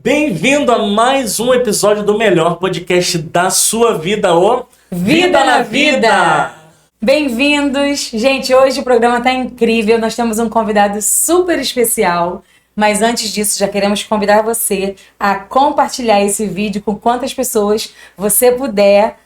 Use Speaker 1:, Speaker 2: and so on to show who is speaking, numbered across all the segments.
Speaker 1: Bem-vindo a mais um episódio do melhor podcast da sua vida, o
Speaker 2: Vida na Vida! Bem-vindos! Gente, hoje o programa tá incrível, nós temos um convidado super especial, mas antes disso já queremos convidar você a compartilhar esse vídeo com quantas pessoas você puder.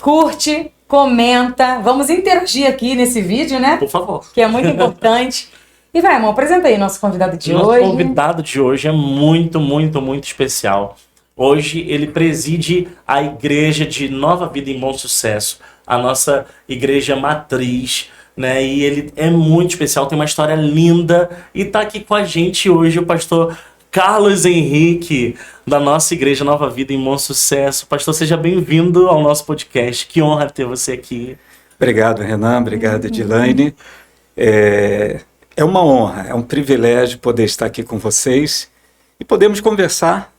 Speaker 2: Curte, comenta, vamos interagir aqui nesse vídeo, né?
Speaker 1: Por favor.
Speaker 2: Que é muito importante. E vai, amor, apresenta aí nosso convidado de hoje.
Speaker 1: Nosso convidado de hoje é muito especial. Hoje ele preside a igreja de Nova Vida em Bom Sucesso, a nossa igreja matriz, né? E ele é muito especial, tem uma história linda e tá aqui com a gente hoje o pastor Carlos Henrique, da nossa igreja Nova Vida em Bom Sucesso. Pastor, seja bem-vindo ao nosso podcast. Que honra ter você aqui.
Speaker 3: Obrigado, Renan. Obrigado, Edilane. É uma honra, é um privilégio poder estar aqui com vocês e podemos conversar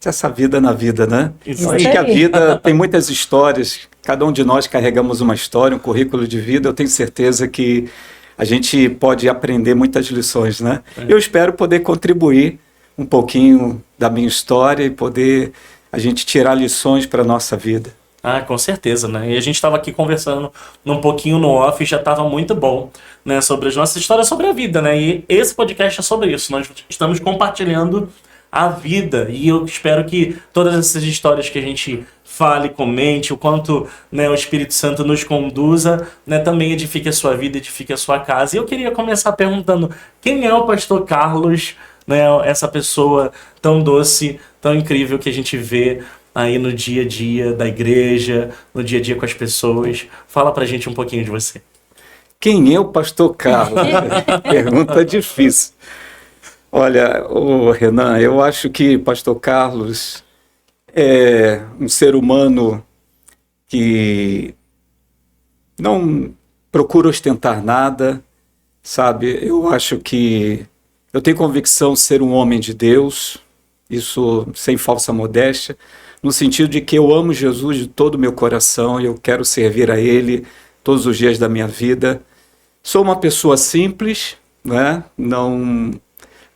Speaker 3: dessa vida na vida, né?
Speaker 1: Isso
Speaker 3: Acho que a vida tem muitas histórias, cada um de nós carregamos uma história, um currículo de vida. Eu tenho certeza que a gente pode aprender muitas lições, né? Eu espero poder contribuir um pouquinho da minha história e poder a gente tirar lições para a nossa vida.
Speaker 1: Ah, com certeza, né? E a gente estava aqui conversando um pouquinho no off e já estava muito bom, né? Sobre as nossas histórias, sobre a vida, né? E esse podcast é sobre isso. Nós estamos compartilhando a vida e eu espero que todas essas histórias que a gente fale, comente, o quanto, né, o Espírito Santo nos conduza, né? Também edifique a sua vida, edifique a sua casa. E eu queria começar perguntando, quem é o pastor Carlos, né? Essa pessoa tão doce, tão incrível que a gente vê aí no dia a dia da igreja, no dia a dia com as pessoas. Fala pra gente um pouquinho de você.
Speaker 3: Quem é o pastor Carlos? Pergunta difícil. Olha, Renan, eu acho que pastor Carlos é um ser humano que não procura ostentar nada, sabe? Eu acho que eu tenho convicção de ser um homem de Deus, isso sem falsa modéstia, no sentido de que eu amo Jesus de todo o meu coração e eu quero servir a Ele todos os dias da minha vida. Sou uma pessoa simples, né? Não,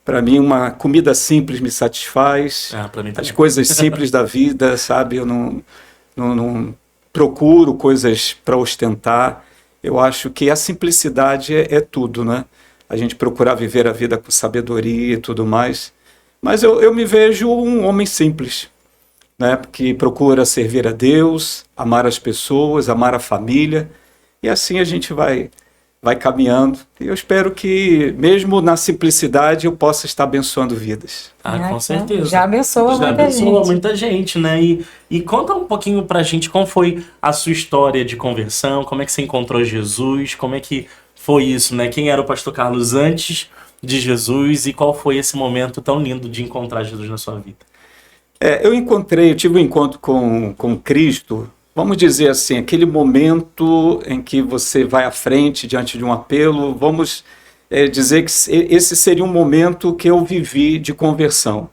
Speaker 3: para mim uma comida simples me satisfaz.
Speaker 1: Para mim também.
Speaker 3: As coisas simples da vida, sabe? Eu não procuro coisas para ostentar. Eu acho que a simplicidade é tudo, né? A gente procurar viver a vida com sabedoria e tudo mais. Mas eu me vejo um homem simples, né, que procura servir a Deus, amar as pessoas, amar a família, e assim a gente vai caminhando. E eu espero que, mesmo na simplicidade, eu possa estar abençoando vidas.
Speaker 1: Com certeza.
Speaker 2: Já abençoa
Speaker 1: muita gente, né? E conta um pouquinho pra gente como foi a sua história de conversão, como é que você encontrou Jesus, como é que foi isso, né? Quem era o pastor Carlos antes de Jesus e qual foi esse momento tão lindo de encontrar Jesus na sua vida?
Speaker 3: Eu tive um encontro com Cristo, vamos dizer assim, aquele momento em que você vai à frente diante de um apelo, vamos dizer que esse seria um momento que eu vivi de conversão.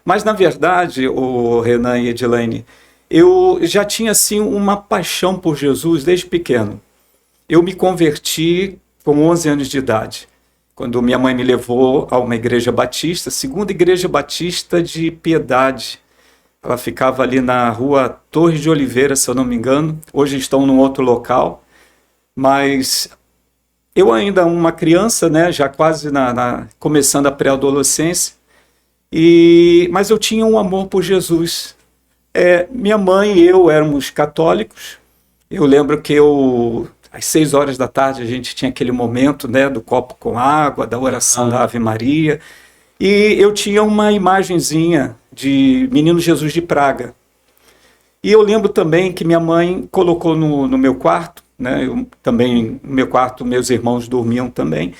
Speaker 3: Mas, na verdade, o Renan e Edilane, eu já tinha assim, uma paixão por Jesus desde pequeno. Eu me converti com 11 anos de idade, quando minha mãe me levou a uma igreja batista, segunda igreja batista de Piedade. Ela ficava ali na rua Torres de Oliveira, se eu não me engano. Hoje estão num outro local. Mas eu ainda uma criança, né, já quase começando a pré-adolescência, mas eu tinha um amor por Jesus. Minha mãe e eu éramos católicos. Eu lembro que às 6 horas da tarde a gente tinha aquele momento, né, do copo com água, da oração da Ave Maria. E eu tinha uma imagenzinha de Menino Jesus de Praga. E eu lembro também que minha mãe colocou no meu quarto, né, também no meu quarto meus irmãos dormiam também,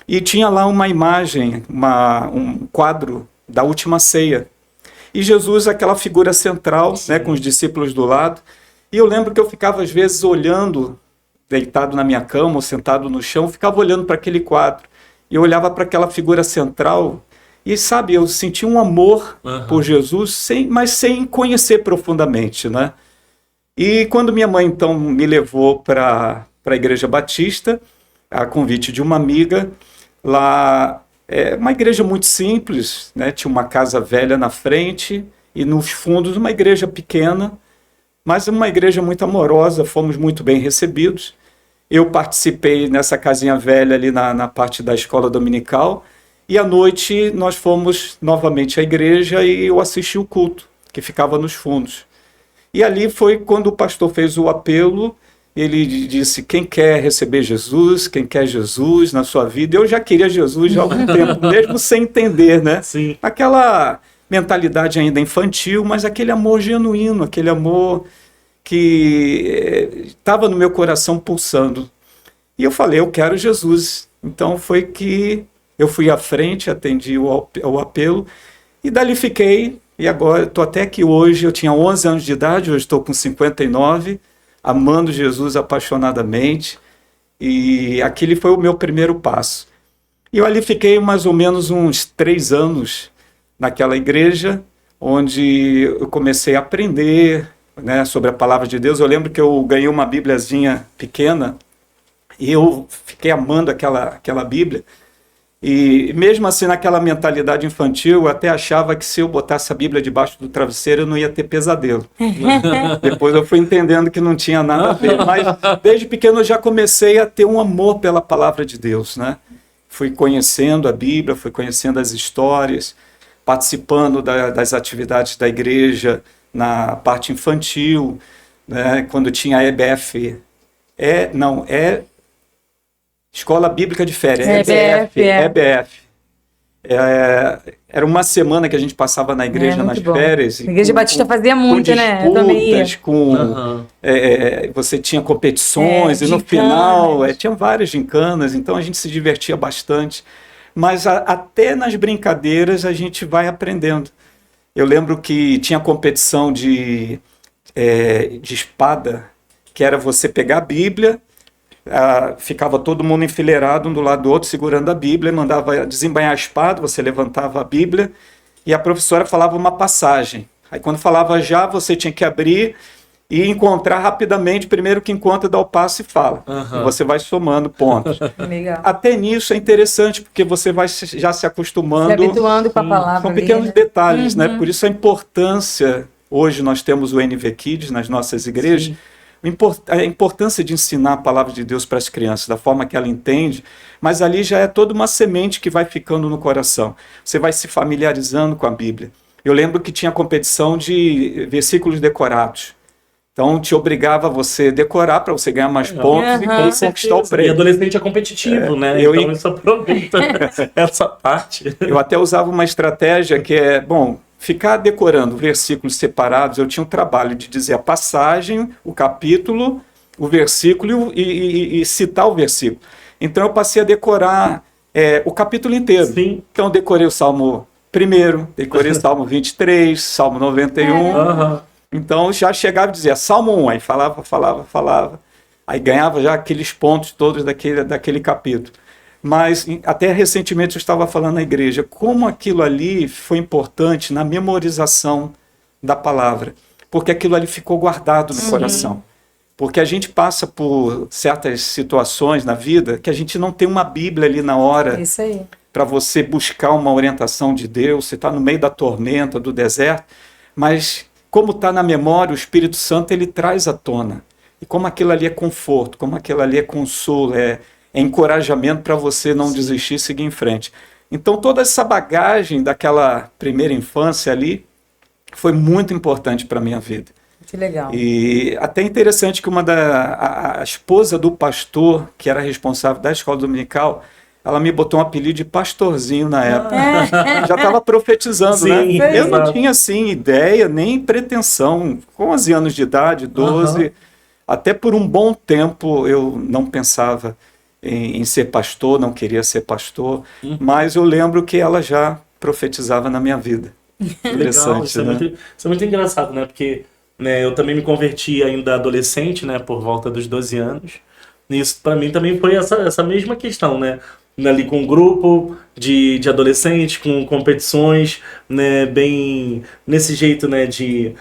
Speaker 3: e tinha lá uma imagem, um quadro da Última Ceia. E Jesus, aquela figura central, né, com os discípulos do lado. E eu lembro que eu ficava às vezes olhando, deitado na minha cama ou sentado no chão, ficava olhando para aquele quadro. E eu olhava para aquela figura central e, sabe, eu senti um amor por Jesus, mas sem conhecer profundamente, né? E quando minha mãe, então, me levou para a Igreja Batista, a convite de uma amiga, lá Uma igreja muito simples, né? Tinha uma casa velha na frente e nos fundos uma igreja pequena, mas uma igreja muito amorosa, fomos muito bem recebidos. Eu participei nessa casinha velha ali na parte da escola dominical, e à noite nós fomos novamente à igreja e eu assisti o culto, que ficava nos fundos. E ali foi quando o pastor fez o apelo. Ele disse: quem quer receber Jesus, quem quer Jesus na sua vida. Eu já queria Jesus já há algum tempo, mesmo sem entender, né?
Speaker 1: Sim.
Speaker 3: Aquela mentalidade ainda infantil, mas aquele amor genuíno, aquele amor que estava no meu coração pulsando. E eu falei: eu quero Jesus. Então foi que eu fui à frente, atendi o apelo, e dali fiquei. E agora estou até aqui hoje. Eu tinha 11 anos de idade, hoje estou com 59, amando Jesus apaixonadamente, e aquele foi o meu primeiro passo. E eu ali fiquei mais ou menos uns 3 anos naquela igreja, onde eu comecei a aprender, né, sobre a palavra de Deus. Eu lembro que eu ganhei uma bíbliazinha pequena, e eu fiquei amando aquela Bíblia, e mesmo assim naquela mentalidade infantil, eu até achava que se eu botasse a Bíblia debaixo do travesseiro eu não ia ter pesadelo. Depois eu fui entendendo que não tinha nada a ver, mas desde pequeno eu já comecei a ter um amor pela palavra de Deus, né? Fui conhecendo a Bíblia, fui conhecendo as histórias, participando das atividades da igreja na parte infantil, né? Quando tinha a EBF, Escola Bíblica de Férias, EBF. Era uma semana que a gente passava na igreja nas férias.
Speaker 2: A Igreja Batista fazia muito, né?
Speaker 3: Eu também ia. Você tinha competições, e no final tinham várias gincanas, então a gente se divertia bastante. Mas até nas brincadeiras a gente vai aprendendo. Eu lembro que tinha competição de espada, que era você pegar a Bíblia, ficava todo mundo enfileirado um do lado do outro, segurando a Bíblia, mandava desembainhar a espada, você levantava a Bíblia, e a professora falava uma passagem. Aí quando falava já, você tinha que abrir e encontrar rapidamente, primeiro que encontra, dá o passo e fala. E você vai somando pontos.
Speaker 2: Legal.
Speaker 3: Até nisso é interessante, porque você vai já se acostumando.
Speaker 2: Se habituando com a palavra.
Speaker 3: São pequenos detalhes, né? Por isso a importância, hoje nós temos o NV Kids nas nossas igrejas, a importância de ensinar a palavra de Deus para as crianças, da forma que ela entende, mas ali já é toda uma semente que vai ficando no coração. Você vai se familiarizando com a Bíblia. Eu lembro que tinha competição de versículos decorados. Então te obrigava a você decorar para você ganhar mais pontos e conquistar o prêmio.
Speaker 1: E adolescente é competitivo, né? Então isso aproveita essa parte.
Speaker 3: Eu até usava uma estratégia que ficar decorando versículos separados. Eu tinha o trabalho de dizer a passagem, o capítulo, o versículo e citar o versículo. Então eu passei a decorar o capítulo inteiro.
Speaker 1: Sim.
Speaker 3: Então eu decorei o Salmo 1, decorei o Salmo 23, Salmo 91. Então já chegava e dizia Salmo 1, aí falava. Aí ganhava já aqueles pontos todos daquele capítulo. Mas até recentemente eu estava falando na igreja como aquilo ali foi importante na memorização da palavra, porque aquilo ali ficou guardado no coração. Porque a gente passa por certas situações na vida que a gente não tem uma Bíblia ali na hora para você buscar uma orientação de Deus. Você está no meio da tormenta, do deserto, mas como está na memória, o Espírito Santo ele traz à tona. E como aquilo ali é conforto, como aquilo ali é consolo, é encorajamento para você não desistir e seguir em frente. Então toda essa bagagem daquela primeira infância ali foi muito importante para a minha vida.
Speaker 2: Que legal.
Speaker 3: E até interessante que a esposa do pastor, que era responsável da escola dominical, ela me botou um apelido de pastorzinho na época. Já estava profetizando, né? Eu não tinha assim ideia, nem pretensão. Com 11 anos de idade, 12, até por um bom tempo eu não pensava em ser pastor, não queria ser pastor, mas eu lembro que ela já profetizava na minha vida. Interessante,
Speaker 1: isso,
Speaker 3: né?
Speaker 1: Isso é muito engraçado, né? Porque eu também me converti ainda adolescente, né? Por volta dos 12 anos. E isso para mim também foi essa mesma questão, né? Ali com um grupo de adolescentes, com competições, né? Bem nesse jeito, né? De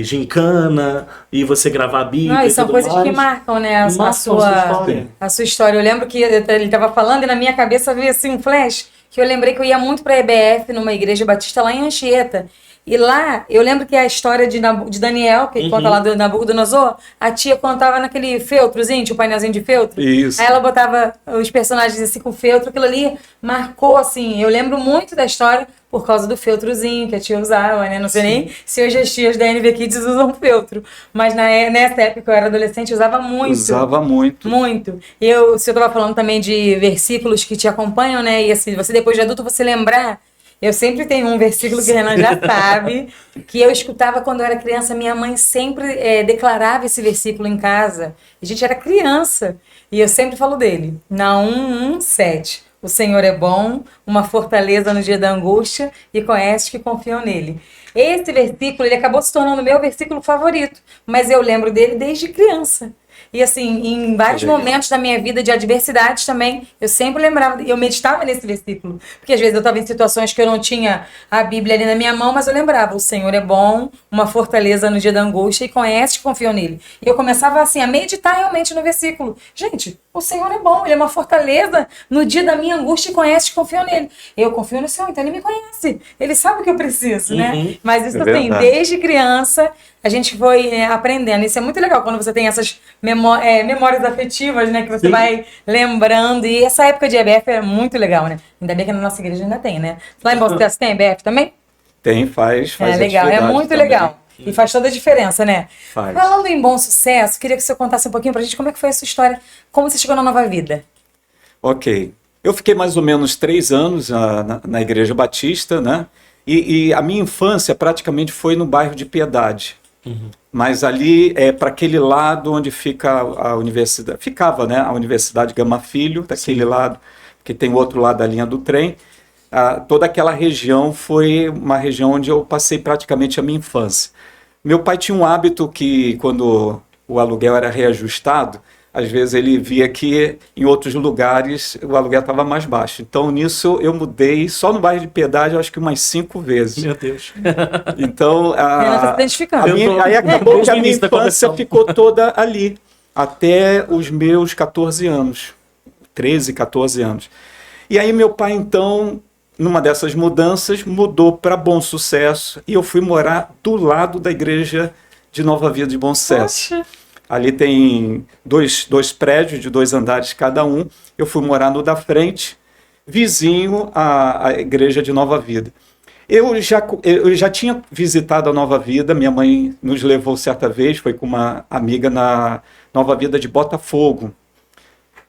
Speaker 1: gincana, e você gravar a Bíblia.
Speaker 2: E são coisas que marcam, né? A sua história. Eu lembro que ele estava falando e na minha cabeça veio assim um flash. que eu lembrei que eu ia muito pra EBF, numa igreja batista lá em Anchieta. E lá, eu lembro que a história de Daniel, que conta lá do Nabucodonosor, a tia contava naquele feltrozinho, tinha o painelzinho de feltro.
Speaker 3: Isso.
Speaker 2: Aí ela botava os personagens assim com feltro, aquilo ali marcou, assim, eu lembro muito da história por causa do feltrozinho que a tia usava, né? Não sei nem se hoje as tias da NV Kids usam feltro, mas nessa época que eu era adolescente, eu usava muito.
Speaker 3: Usava muito.
Speaker 2: Muito. Se eu tava falando também de versículos que te acompanham, né? E assim, você depois de adulto, você lembrar. Eu sempre tenho um versículo que o Renan já sabe, que eu escutava quando eu era criança. Minha mãe sempre declarava esse versículo em casa. A gente era criança. E eu sempre falo dele. Naum 1:7. O Senhor é bom, uma fortaleza no dia da angústia, e conhece que confiam nele. Esse versículo, ele acabou se tornando meu versículo favorito. Mas eu lembro dele desde criança. E assim, em vários momentos da minha vida de adversidades também, eu sempre lembrava, eu meditava nesse versículo. Porque às vezes eu estava em situações que eu não tinha a Bíblia ali na minha mão, mas eu lembrava, o Senhor é bom, uma fortaleza no dia da angústia, e conhece que confiam nele. E eu começava assim, a meditar realmente no versículo. Gente, o Senhor é bom, ele é uma fortaleza no dia da minha angústia, e conhece que confiam nele. Eu confio no Senhor, então ele me conhece. Ele sabe o que eu preciso, né? Mas isso assim, desde criança, a gente foi aprendendo. Isso é muito legal quando você tem essas memórias afetivas, né? Que você vai lembrando. E essa época de EBF é muito legal, né? Ainda bem que na nossa igreja ainda tem, né? Lá em Bom Sucesso tem EBF também?
Speaker 3: Tem, faz
Speaker 2: legal, é muito
Speaker 3: também.
Speaker 2: Legal. E faz toda a diferença, né?
Speaker 3: Faz.
Speaker 2: Falando em Bom Sucesso, queria que você contasse um pouquinho pra gente como é que foi a sua história, como você chegou na Nova Vida.
Speaker 3: Ok. Eu fiquei mais ou menos 3 anos na Igreja Batista, né? E a minha infância praticamente foi no bairro de Piedade. Mas ali para aquele lado onde fica a universidade, ficava, né, a Universidade Gama Filho, daquele lado, que tem o outro lado da linha do trem. Toda aquela região foi uma região onde eu passei praticamente a minha infância. Meu pai tinha um hábito que, quando o aluguel era reajustado, às vezes ele via que em outros lugares o aluguel estava mais baixo. Então, nisso, eu mudei só no bairro de Piedade, eu acho que umas 5 vezes.
Speaker 1: Meu Deus.
Speaker 3: Então,
Speaker 2: Tá se identificando.
Speaker 3: aí acabou que a minha infância ficou toda ali, até os meus 14 anos, 13, 14 anos. E aí meu pai, então, numa dessas mudanças, mudou para Bom Sucesso, e eu fui morar do lado da igreja de Nova Vida de Bom Sucesso.
Speaker 2: Poxa.
Speaker 3: Ali tem dois prédios de 2 andares cada um. Eu fui morar no da frente, vizinho à igreja de Nova Vida. Eu já tinha visitado a Nova Vida, minha mãe nos levou certa vez, foi com uma amiga na Nova Vida de Botafogo.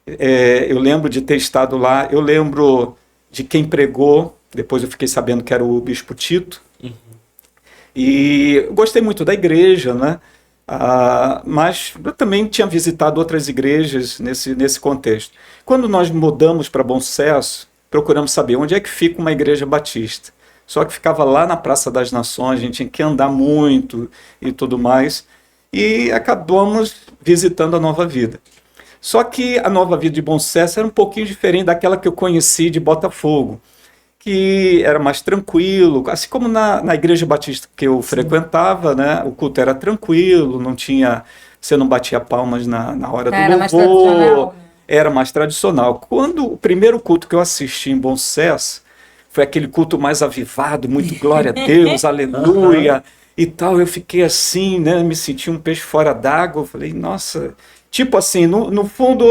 Speaker 3: Eu lembro de ter estado lá, eu lembro de quem pregou, depois eu fiquei sabendo que era o Bispo Tito. E eu gostei muito da igreja, né? Mas eu também tinha visitado outras igrejas nesse contexto. Quando nós mudamos para Bom Sucesso, procuramos saber onde é que fica uma igreja batista. Só que ficava lá na Praça das Nações, a gente tinha que andar muito e tudo mais. E acabamos visitando a Nova Vida. Só que a Nova Vida de Bom Sucesso era um pouquinho diferente daquela que eu conheci de Botafogo, que era mais tranquilo, assim como na igreja batista que eu frequentava, né? O culto era tranquilo, você não batia palmas na hora do
Speaker 2: Era mais
Speaker 3: louvor,
Speaker 2: tradicional.
Speaker 3: era mais tradicional. Quando o primeiro culto que eu assisti em Bom Sucesso foi aquele culto mais avivado, muito glória a Deus, aleluia e tal, eu fiquei assim, né? Me senti um peixe fora d'água, eu falei, nossa, tipo assim, no fundo,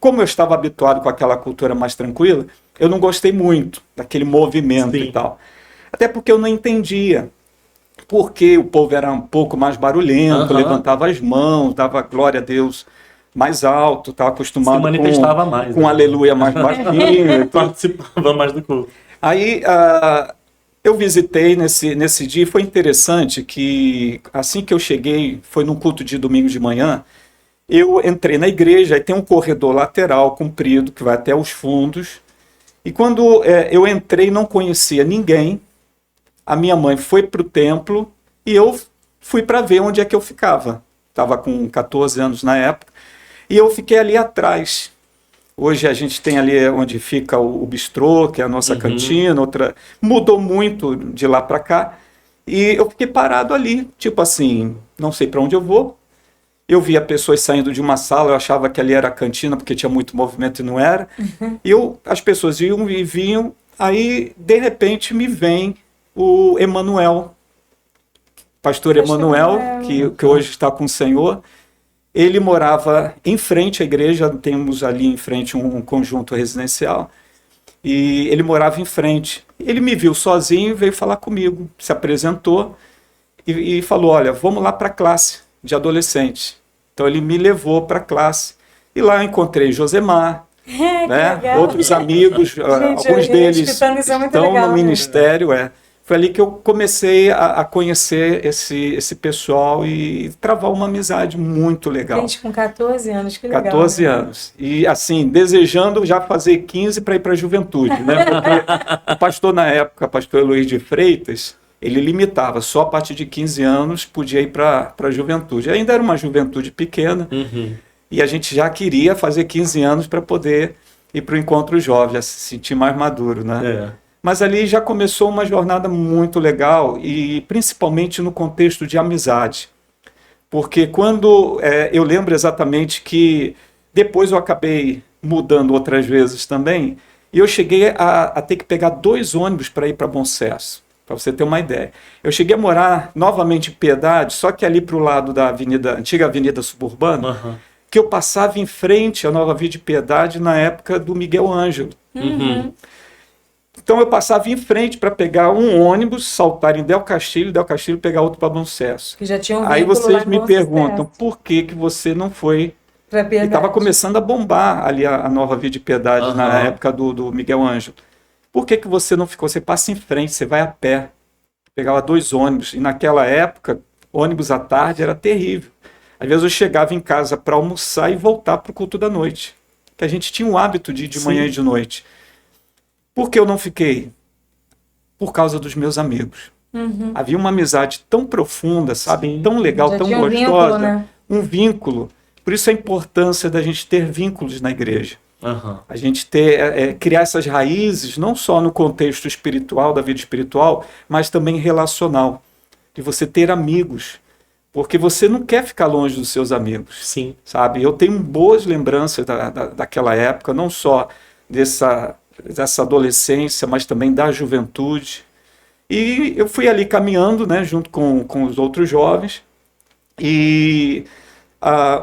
Speaker 3: como eu estava habituado com aquela cultura mais tranquila, eu não gostei muito daquele movimento e tal. Até porque eu não entendia. Porque o povo era um pouco mais barulhento, levantava as mãos, dava glória a Deus mais alto, estava acostumado
Speaker 1: se manifestava mais,
Speaker 3: com aleluia mais baixinho.
Speaker 1: Participava mais do culto.
Speaker 3: Aí eu visitei nesse dia, e foi interessante que assim que eu cheguei, foi num culto de domingo de manhã, eu entrei na igreja, aí tem um corredor lateral comprido que vai até os fundos. E quando eu entrei, não conhecia ninguém. A minha mãe foi para o templo e eu fui para ver onde é que eu ficava. Estava com 14 anos na época. E eu fiquei ali atrás. Hoje a gente tem ali onde fica o bistrô, que é a nossa cantina. Mudou muito de lá para cá. E eu fiquei parado ali, tipo assim, não sei para onde eu vou. Eu via pessoas saindo de uma sala, eu achava que ali era a cantina, porque tinha muito movimento e não era. E as pessoas iam e vinham, Aí, de repente, me vem o Emanuel, pastor Emanuel, que hoje está com o Senhor. Ele morava em frente à igreja, temos ali em frente um conjunto residencial, e ele morava em frente. Ele me viu sozinho, veio falar comigo, se apresentou e falou, olha, vamos lá para a classe de adolescentes. Então ele me levou para a classe, e lá eu encontrei Josemar, né? Outros amigos, gente, alguns deles estão no ministério. Foi ali que eu comecei a conhecer esse pessoal e travar uma amizade muito legal.
Speaker 2: Gente, com 14 anos, que legal.
Speaker 3: 14 anos. E assim, desejando já fazer 15 para ir para a juventude, né? Porque o pastor na época, o pastor Eloy de Freitas, ele limitava, só a partir de 15 anos podia ir para a juventude. Ainda era uma juventude pequena, e a gente já queria fazer 15 anos para poder ir para o encontro jovem, já se sentir mais maduro, né? Mas ali já começou uma jornada muito legal, e principalmente no contexto de amizade. Porque quando eu lembro exatamente que depois eu acabei mudando outras vezes também, e eu cheguei a ter que pegar 2 ônibus para ir para Bom Sucesso, para você ter uma ideia. Eu cheguei a morar novamente em Piedade, só que ali para o lado da antiga avenida suburbana, que eu passava em frente à Nova Via de Piedade na época do Miguel Ângelo. Então eu passava em frente para pegar um ônibus, saltar em Del Castilho pegar outro para Bom Sucesso.
Speaker 2: Que já tinha um
Speaker 3: Aí vocês me perguntam,
Speaker 2: Sucesso.
Speaker 3: por que você não foi?
Speaker 2: Para Piedade.
Speaker 3: Estava começando a bombar ali a Nova Via de Piedade na época do Miguel Ângelo. Por que você não ficou? Você passa em frente, você vai a pé. Pegava 2 ônibus. E naquela época, ônibus à tarde era terrível. Às vezes eu chegava em casa para almoçar e voltar para o culto da noite. Que a gente tinha o hábito de ir de manhã e de noite. Por que eu não fiquei? Por causa dos meus amigos. Havia uma amizade tão profunda, sabe? Tão legal,
Speaker 2: já
Speaker 3: tão
Speaker 2: tinha
Speaker 3: gostosa.
Speaker 2: Vínculo, né?
Speaker 3: Um vínculo. Por isso a importância da gente ter vínculos na igreja. A gente criar essas raízes, não só no contexto espiritual, da vida espiritual, mas também relacional. De você ter amigos. Porque você não quer ficar longe dos seus amigos.
Speaker 1: Sim.
Speaker 3: Sabe? Eu tenho boas lembranças daquela época, não só dessa adolescência, mas também da juventude. E eu fui ali caminhando, né, junto com os outros jovens. E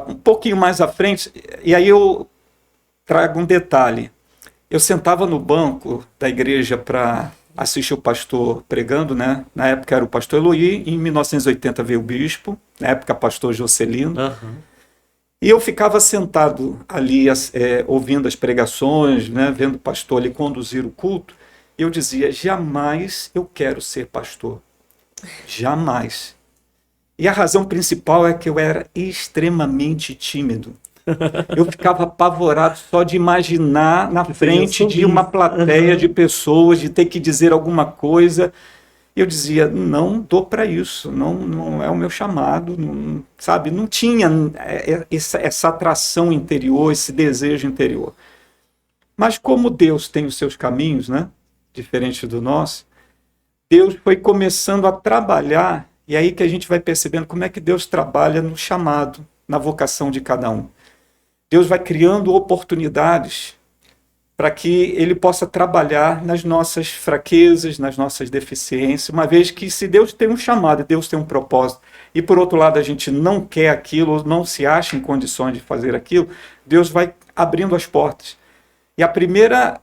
Speaker 3: um pouquinho mais à frente, e aí eu trago um detalhe. Eu sentava no banco da igreja para assistir o pastor pregando, né? Na época era o pastor Eloy, em 1980 veio o bispo, na época pastor Jocelino. E eu ficava sentado ali, ouvindo as pregações, né, vendo o pastor ali conduzir o culto, e eu dizia, jamais eu quero ser pastor. Jamais. E a razão principal é que eu era extremamente tímido. Eu ficava apavorado só de imaginar na frente de uma plateia de pessoas, de ter que dizer alguma coisa. Eu dizia, não dou para isso, não é o meu chamado, não, sabe? Não tinha essa atração interior, esse desejo interior. Mas como Deus tem os seus caminhos, né? Diferente do nosso, Deus foi começando a trabalhar, e aí que a gente vai percebendo como é que Deus trabalha no chamado, na vocação de cada um. Deus vai criando oportunidades para que ele possa trabalhar nas nossas fraquezas, nas nossas deficiências, uma vez que se Deus tem um chamado, Deus tem um propósito, e por outro lado a gente não quer aquilo, ou não se acha em condições de fazer aquilo, Deus vai abrindo as portas. E a primeira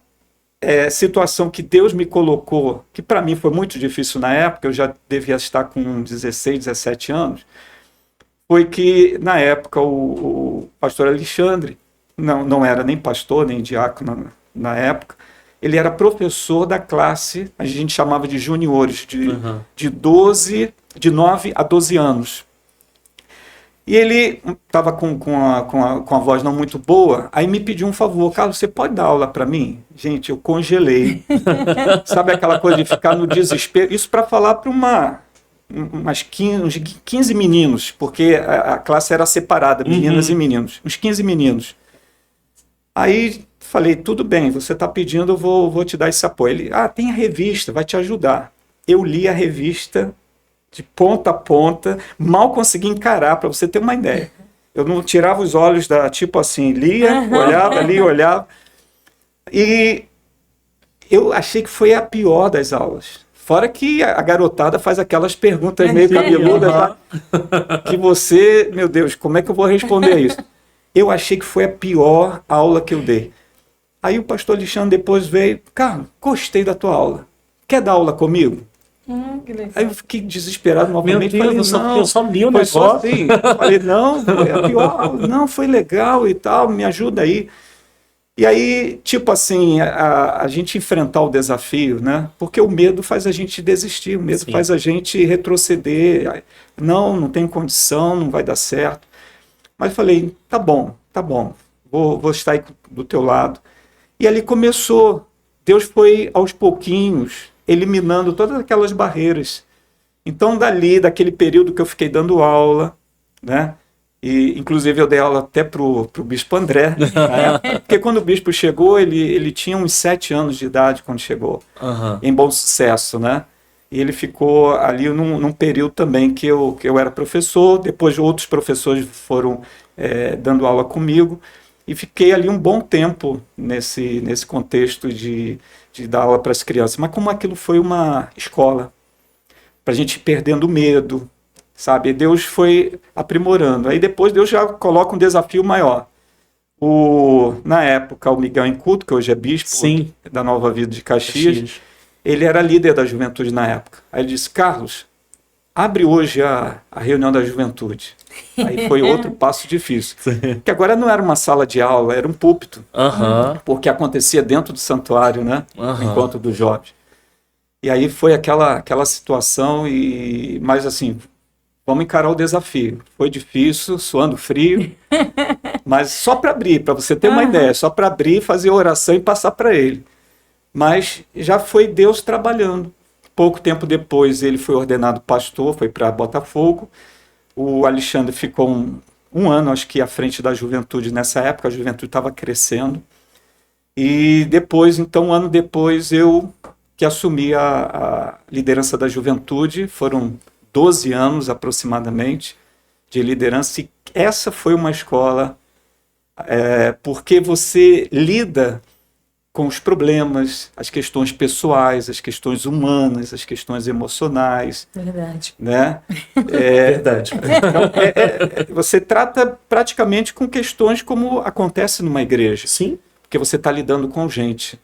Speaker 3: situação que Deus me colocou, que para mim foi muito difícil na época, eu já devia estar com 16, 17 anos, foi que na época o pastor Alexandre, não era nem pastor, nem diácono na época, ele era professor da classe, a gente chamava de juniores, de 9 a 12 anos. E ele estava com a voz não muito boa, aí me pediu um favor, Carlos, você pode dar aula para mim? Gente, eu congelei. Sabe aquela coisa de ficar no desespero? Isso para falar para uns 15 meninos, porque a classe era separada, meninas e meninos, uns 15 meninos. Aí falei, tudo bem, você está pedindo, eu vou te dar esse apoio. Ele, tem a revista, vai te ajudar. Eu li a revista de ponta a ponta, mal consegui encarar, para você ter uma ideia. Eu não tirava os olhos tipo assim, lia, olhava, lia, olhava. E eu achei que foi a pior das aulas. Fora que a garotada faz aquelas perguntas meio cabeludas, tá? Que você, meu Deus, como é que eu vou responder isso? Eu achei que foi a pior aula que eu dei. Aí o pastor Alexandre depois veio, Carlos, gostei da tua aula. Quer dar aula comigo?
Speaker 2: Que legal.
Speaker 3: Aí eu fiquei desesperado novamente.
Speaker 1: Meu Deus,
Speaker 3: falei,
Speaker 1: eu só li o
Speaker 3: foi só
Speaker 1: negócio.
Speaker 3: assim. Falei, não, foi a pior aula. Não, foi legal e tal, me ajuda aí. E aí, tipo assim, a gente enfrentar o desafio, né? Porque o medo faz a gente desistir, o medo faz a gente retroceder. Não tem condição, não vai dar certo. Mas falei, tá bom, vou estar aí do teu lado. E ali começou. Deus foi, aos pouquinhos, eliminando todas aquelas barreiras. Então, daquele período que eu fiquei dando aula, né? E, inclusive, eu dei aula até pro Bispo André, né? Porque quando o Bispo chegou, ele tinha uns 7 anos de idade quando chegou, em Bom Sucesso, né? E ele ficou ali num período também que eu era professor, depois outros professores foram dando aula comigo, e fiquei ali um bom tempo nesse contexto de dar aula para as crianças. Mas como aquilo foi uma escola, para a gente ir perdendo o medo, sabe? Deus foi aprimorando. Aí depois Deus já coloca um desafio maior. Na época, o Miguel Inculto, que hoje é bispo da Nova Vida de Caxias, ele era líder da juventude na época. Aí ele disse, Carlos, abre hoje a reunião da juventude. Aí foi outro passo difícil. Que agora não era uma sala de aula, era um púlpito. Porque acontecia dentro do santuário, né? O encontro dos jovens. E aí foi aquela situação, mas assim, vamos encarar o desafio. Foi difícil, suando frio, mas só para abrir, para você ter uma ideia, só para abrir, fazer oração e passar para ele. Mas já foi Deus trabalhando. Pouco tempo depois ele foi ordenado pastor, foi para Botafogo. O Alexandre ficou um ano, acho que à frente da juventude nessa época, a juventude estava crescendo. E depois, então, um ano depois, eu que assumi a liderança da juventude, foram 12 anos aproximadamente de liderança, e essa foi uma escola, porque você lida com os problemas, as questões pessoais, as questões humanas, as questões emocionais.
Speaker 2: Verdade.
Speaker 3: Né?
Speaker 1: Verdade.
Speaker 3: Então, você trata praticamente com questões como acontece numa igreja.
Speaker 1: Sim.
Speaker 3: Porque você está lidando com gente.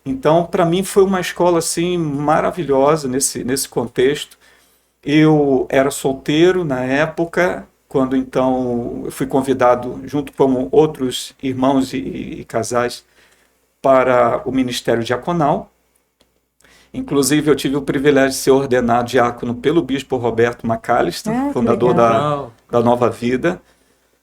Speaker 3: Então, para mim, foi uma escola assim, maravilhosa nesse contexto. Eu era solteiro na época, quando então eu fui convidado, junto com outros irmãos e casais, para o Ministério Diaconal. Inclusive, eu tive o privilégio de ser ordenado diácono pelo bispo Roberto Macalister, fundador da Nova Vida,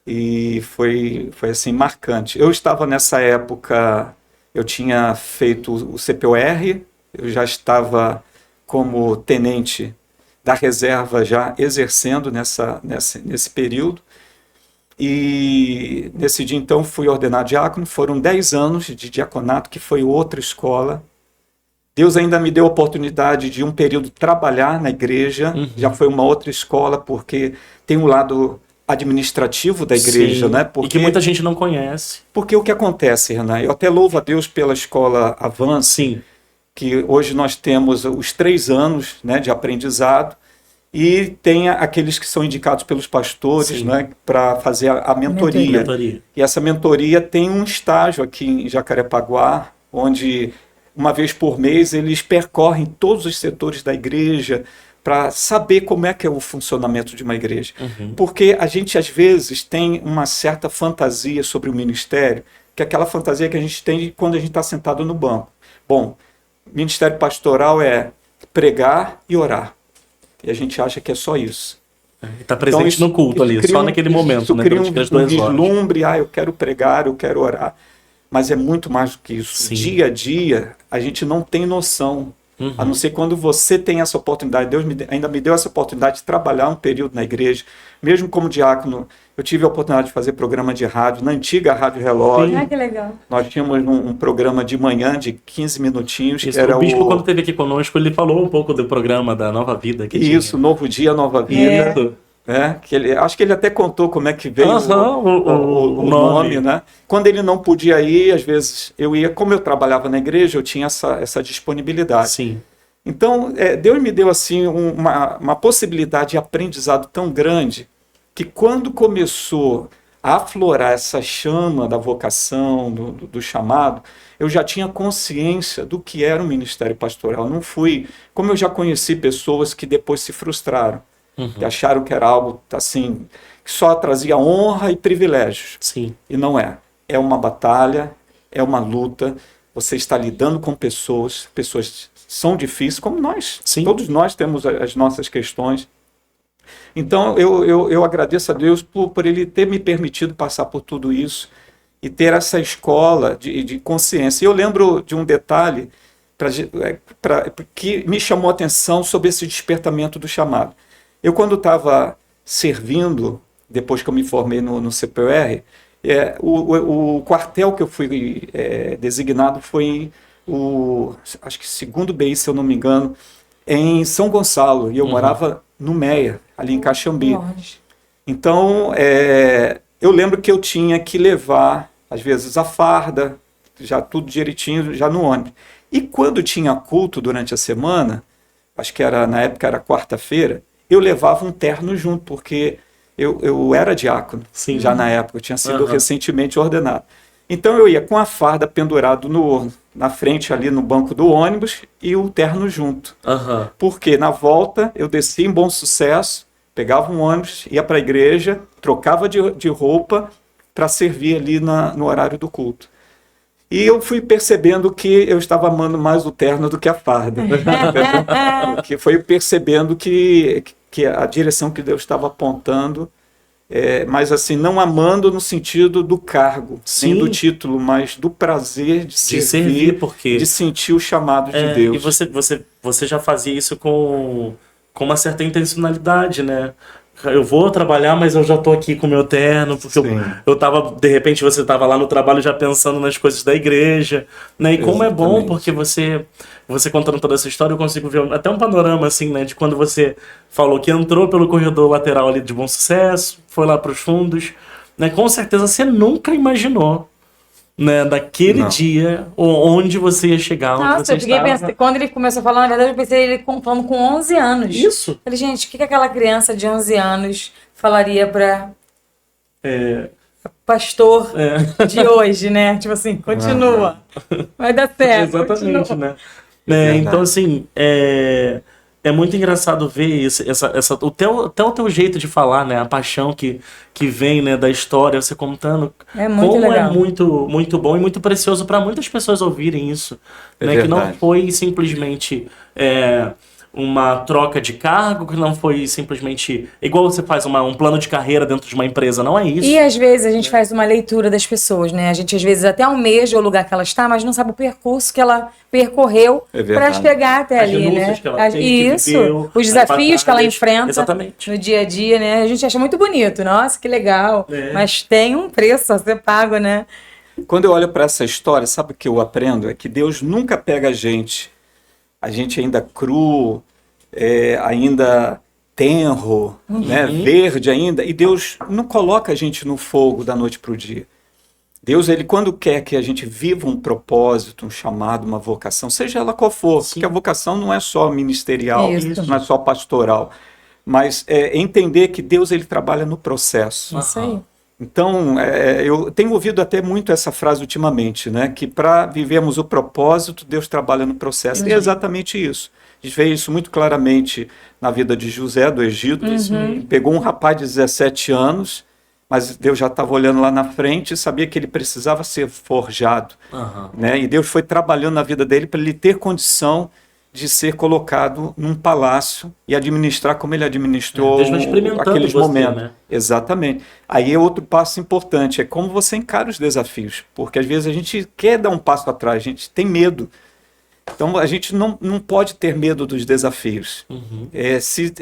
Speaker 3: e foi assim, marcante. Eu estava nessa época, eu tinha feito o CPOR, eu já estava como tenente da reserva, já exercendo nesse período. E nesse dia, então, fui ordenado diácono. Foram 10 anos de diaconato, que foi outra escola. Deus ainda me deu a oportunidade de um período trabalhar na igreja. Já foi uma outra escola, porque tem um lado administrativo da igreja, né?
Speaker 1: E que muita gente não conhece.
Speaker 3: Porque o que acontece, Renan? Eu até louvo a Deus pela escola Avance, que hoje nós temos os 3 anos, né, de aprendizado. E tem aqueles que são indicados pelos pastores, né, para fazer a mentoria. E essa mentoria tem um estágio aqui em Jacarepaguá, onde uma vez por mês eles percorrem todos os setores da igreja para saber como é que é o funcionamento de uma igreja. Porque a gente às vezes tem uma certa fantasia sobre o ministério, que é aquela fantasia que a gente tem quando a gente está sentado no banco. Bom, ministério pastoral é pregar e orar. E a gente acha que é só isso.
Speaker 1: Está presente então, no culto ali, só naquele momento, né?
Speaker 3: Cria um vislumbre, eu quero pregar, eu quero orar. Mas é muito mais do que isso. Dia a dia, a gente não tem noção. A não ser quando você tem essa oportunidade. Deus ainda me deu essa oportunidade de trabalhar um período na igreja. Mesmo como diácono, eu tive a oportunidade de fazer programa de rádio, na antiga Rádio Relógio.
Speaker 2: Que legal.
Speaker 3: Nós tínhamos um programa de manhã de 15 minutinhos.
Speaker 1: Isso, que era o bispo, quando esteve aqui conosco, ele falou um pouco do programa da Nova Vida.
Speaker 3: Novo Dia, Nova Vida. né? Acho que ele até contou como é que veio o nome, né? Quando ele não podia ir, às vezes eu ia, como eu trabalhava na igreja, eu tinha essa disponibilidade.
Speaker 1: Sim.
Speaker 3: Então, Deus me deu assim uma possibilidade de aprendizado tão grande que quando começou a aflorar essa chama da vocação, do chamado, eu já tinha consciência do que era o ministério pastoral. Não fui, como eu já conheci pessoas que depois se frustraram, que acharam que era algo assim, que só trazia honra e privilégios.
Speaker 1: Sim.
Speaker 3: E não é. É uma batalha, é uma luta, você está lidando com pessoas são difíceis, como nós.
Speaker 1: Sim.
Speaker 3: Todos nós temos as nossas questões. Então, eu agradeço a Deus por Ele ter me permitido passar por tudo isso e ter essa escola de consciência. E eu lembro de um detalhe que me chamou a atenção sobre esse despertamento do chamado. Eu, quando estava servindo, depois que eu me formei no CPUR, o quartel que eu fui designado foi acho que 2º BI, se eu não me engano, em São Gonçalo, e eu morava no Meia, ali em Caxambi. Então, eu lembro que eu tinha que levar, às vezes, a farda, já tudo direitinho, já no ônibus. E quando tinha culto durante a semana, acho que na época era quarta-feira, eu levava um terno junto, porque eu era diácono,
Speaker 1: Sim.
Speaker 3: já na época, eu tinha sido recentemente ordenado. Então eu ia com a farda pendurado na frente ali no banco do ônibus e o terno junto. Porque na volta eu descia em Bom Sucesso, pegava um ônibus, ia para a igreja, trocava de roupa para servir ali no horário do culto. E eu fui percebendo que eu estava amando mais o terno do que a farda. Porque foi percebendo que a direção que Deus estava apontando, mas assim, não amando no sentido do cargo,
Speaker 1: Sim.
Speaker 3: nem do título, mas do prazer de servir,
Speaker 1: porque
Speaker 3: de sentir o chamado de Deus.
Speaker 1: E você já fazia isso com uma certa intencionalidade, né? Eu vou trabalhar, mas eu já tô aqui com o meu terno, porque eu tava, de repente você tava lá no trabalho já pensando nas coisas da igreja, né? E como é bom, porque você contando toda essa história, eu consigo ver até um panorama, assim, né? De quando você falou que entrou pelo corredor lateral ali de Bom Sucesso, foi lá pros fundos, né? Com certeza você nunca imaginou, né, daquele dia onde você ia chegar, onde
Speaker 2: Nossa,
Speaker 1: você
Speaker 2: eu fiquei
Speaker 1: estava.
Speaker 2: pensando, quando ele começou a falar, na verdade, eu pensei ele falando com 11 anos.
Speaker 1: Isso.
Speaker 2: Eu falei, gente, o que aquela criança de 11 anos falaria para pastor de hoje, né? Tipo assim, continua. Vai dar certo.
Speaker 1: Exatamente,
Speaker 2: continua.
Speaker 1: né? Então, assim, é muito engraçado ver isso, até o teu jeito de falar, né? A paixão que vem, né, da história, você contando.
Speaker 2: É muito
Speaker 1: como
Speaker 2: legal.
Speaker 1: É muito, muito bom e muito precioso para muitas pessoas ouvirem isso. Né? Que não foi simplesmente uma troca de cargo, que não foi simplesmente igual você faz um plano de carreira dentro de uma empresa, não é isso.
Speaker 2: E às vezes a gente faz uma leitura das pessoas, né? A gente às vezes até almeja o lugar que ela está, mas não sabe o percurso que ela percorreu para chegar até
Speaker 1: as
Speaker 2: ali, né?
Speaker 1: renúncias que ela teve,
Speaker 2: Isso,
Speaker 1: viveu,
Speaker 2: os desafios
Speaker 1: as
Speaker 2: que ela
Speaker 1: batalhas.
Speaker 2: enfrenta
Speaker 1: Exatamente.
Speaker 2: no dia a dia, né? A gente acha muito bonito, nossa, que legal, mas tem um preço a ser pago, né?
Speaker 3: Quando eu olho para essa história, sabe o que eu aprendo? É que Deus nunca pega a gente ainda cru, ainda tenro, né, verde ainda, e Deus não coloca a gente no fogo da noite para o dia. Deus, ele quando quer que a gente viva um propósito, um chamado, uma vocação, seja ela qual for, porque a vocação não é só ministerial, não é só pastoral, mas entender que Deus ele trabalha no processo.
Speaker 2: Isso aí.
Speaker 3: Então, eu tenho ouvido até muito essa frase ultimamente, né, que para vivermos o propósito, Deus trabalha no processo. E é exatamente isso. A gente vê isso muito claramente na vida de José, do Egito. Pegou um rapaz de 17 anos, mas Deus já estava olhando lá na frente e sabia que ele precisava ser forjado. Né? E Deus foi trabalhando na vida dele para ele ter condição de ser colocado num palácio e administrar como ele administrou aqueles momentos. Né? Exatamente. Aí é outro passo importante, é como você encara os desafios. Porque às vezes a gente quer dar um passo atrás, a gente tem medo. Então a gente não pode ter medo dos desafios. Se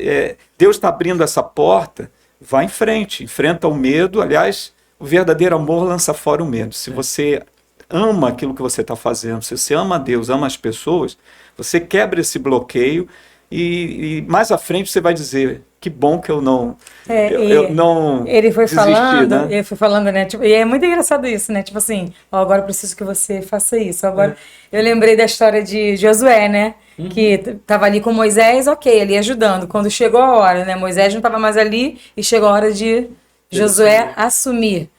Speaker 3: Deus está abrindo essa porta, vá em frente, enfrenta o medo. Aliás, o verdadeiro amor lança fora o medo. Se você ama aquilo que você está fazendo, se você ama a Deus, ama as pessoas, você quebra esse bloqueio e mais à frente você vai dizer, que bom que eu não
Speaker 2: Ele foi
Speaker 3: desisti,
Speaker 2: falando,
Speaker 3: né?
Speaker 2: né? Tipo, e é muito engraçado isso, né? Tipo assim, ó, agora eu preciso que você faça isso. Agora, eu lembrei da história de Josué, né? Que tava ali com Moisés, ok, ali ajudando. Quando chegou a hora, né? Moisés não tava mais ali e chegou a hora de Josué assumir.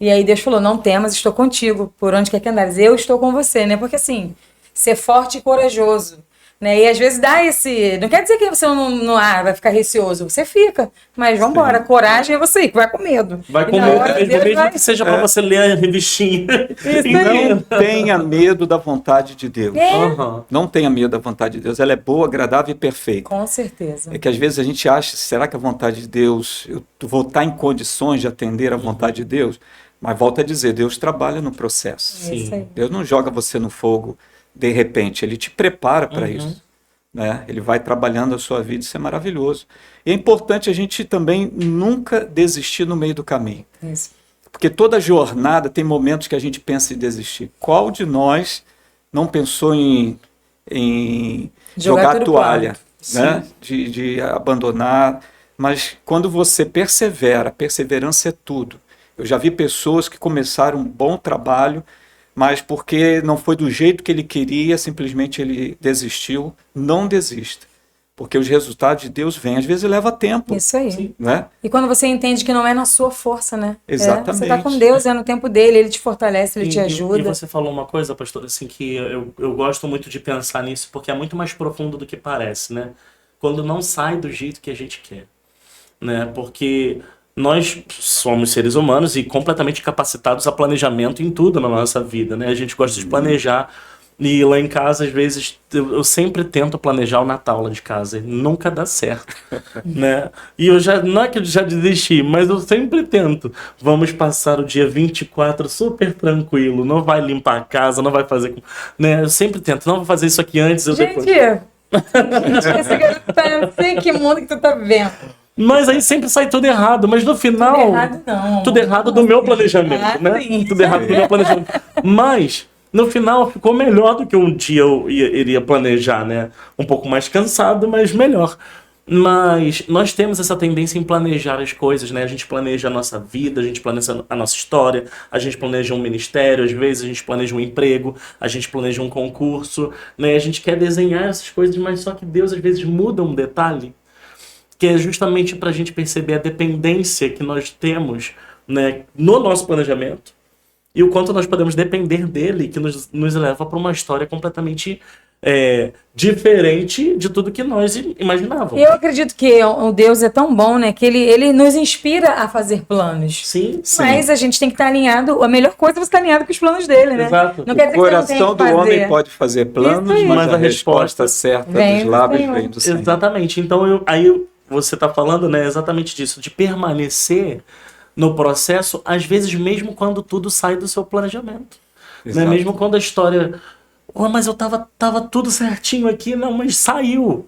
Speaker 2: E aí Deus falou, não temas, estou contigo, por onde quer que andares. Eu estou com você, né? Porque assim, ser forte e corajoso, né? E às vezes dá esse... Não quer dizer que você não vai ficar receoso. Você fica. Mas vambora. Coragem é você que vai com medo.
Speaker 1: Vai
Speaker 2: E
Speaker 1: com
Speaker 2: na
Speaker 1: medo,
Speaker 2: hora
Speaker 1: mesmo,
Speaker 2: Deus
Speaker 1: mesmo
Speaker 2: vai-
Speaker 1: que seja para você ler a revistinha.
Speaker 2: Isso
Speaker 3: Não
Speaker 2: aí.
Speaker 3: tenha medo da vontade de Deus.
Speaker 1: Aham.
Speaker 3: Não tenha medo da vontade de Deus. Ela é boa, agradável e perfeita.
Speaker 2: Com certeza.
Speaker 3: É que às vezes a gente acha, será que a vontade de Deus, eu vou estar em condições de atender a vontade de Deus? Mas volto a dizer, Deus trabalha no processo.
Speaker 2: É isso aí.
Speaker 3: Deus não joga você no fogo de repente, Ele te prepara para isso. Né? Ele vai trabalhando a sua vida, isso é maravilhoso. E é importante a gente também nunca desistir no meio do caminho.
Speaker 2: Isso.
Speaker 3: Porque toda jornada tem momentos que a gente pensa em desistir. Qual de nós não pensou em jogar a
Speaker 2: tudo pro
Speaker 3: toalha,
Speaker 2: alto.
Speaker 3: né? De abandonar? Mas quando você persevera, perseverança é tudo. Eu já vi pessoas que começaram um bom trabalho, mas porque não foi do jeito que ele queria, simplesmente ele desistiu. Não desista, porque os resultados de Deus vêm. Às vezes leva tempo,
Speaker 2: Isso aí.
Speaker 3: né?
Speaker 2: E quando você entende que não é na sua força, né?
Speaker 3: Exatamente.
Speaker 2: Você tá com Deus, é no tempo dele, ele te fortalece, ele te
Speaker 1: E
Speaker 2: ajuda.
Speaker 1: você falou uma coisa, pastor, assim, que eu gosto muito de pensar nisso, porque é muito mais profundo do que parece, né? Quando não sai do jeito que a gente quer, né? Porque nós somos seres humanos e completamente capacitados a planejamento em tudo na nossa vida, né? A gente gosta de planejar. E lá em casa, às vezes, eu sempre tento planejar o Natal lá de casa e nunca dá certo, né? E eu já, não é que eu já desisti, mas eu sempre tento. Vamos passar o dia 24 super tranquilo, não vai limpar a casa, não vai fazer... Né? Eu sempre tento, não vou fazer isso aqui antes ou depois.
Speaker 2: Gente, esse garoto tá, eu não sei que mundo que tu tá vivendo.
Speaker 1: Mas aí sempre sai tudo errado, mas no final...
Speaker 2: Tudo errado não.
Speaker 1: Tudo errado do meu planejamento,
Speaker 2: Ah,
Speaker 1: né?
Speaker 2: sim.
Speaker 1: Tudo errado do meu planejamento. Mas, no final, ficou melhor do que um dia eu iria planejar, né? Um pouco mais cansado, mas melhor. Mas nós temos essa tendência em planejar as coisas, né? A gente planeja a nossa vida, a gente planeja a nossa história, a gente planeja um ministério, às vezes a gente planeja um emprego, a gente planeja um concurso, né? A gente quer desenhar essas coisas, mas só que Deus às vezes muda um detalhe, que é justamente para a gente perceber a dependência que nós temos, né, no nosso planejamento e o quanto nós podemos depender dele, que nos leva para uma história completamente diferente de tudo que nós imaginávamos.
Speaker 2: E eu acredito que o Deus é tão bom, né? Que ele nos inspira a fazer planos.
Speaker 1: Sim, sim.
Speaker 2: Mas a gente tem que estar alinhado. A melhor coisa é você estar alinhado com os planos dele, né?
Speaker 1: Exato.
Speaker 2: Não quer dizer
Speaker 3: O
Speaker 2: que você não tem
Speaker 3: coração
Speaker 2: que
Speaker 3: do
Speaker 2: fazer.
Speaker 3: homem pode fazer planos,
Speaker 2: Isso aí.
Speaker 3: mas a resposta certa
Speaker 2: vem
Speaker 3: dos
Speaker 2: do
Speaker 3: lábios
Speaker 2: Senhor.
Speaker 3: vem do Senhor.
Speaker 1: Exatamente. Então, aí você está falando, né, exatamente disso, de permanecer no processo, às vezes mesmo quando tudo sai do seu planejamento. Né?
Speaker 3: Exato.
Speaker 1: Mesmo quando a história... Oh, mas eu tava tudo certinho aqui, não, mas saiu,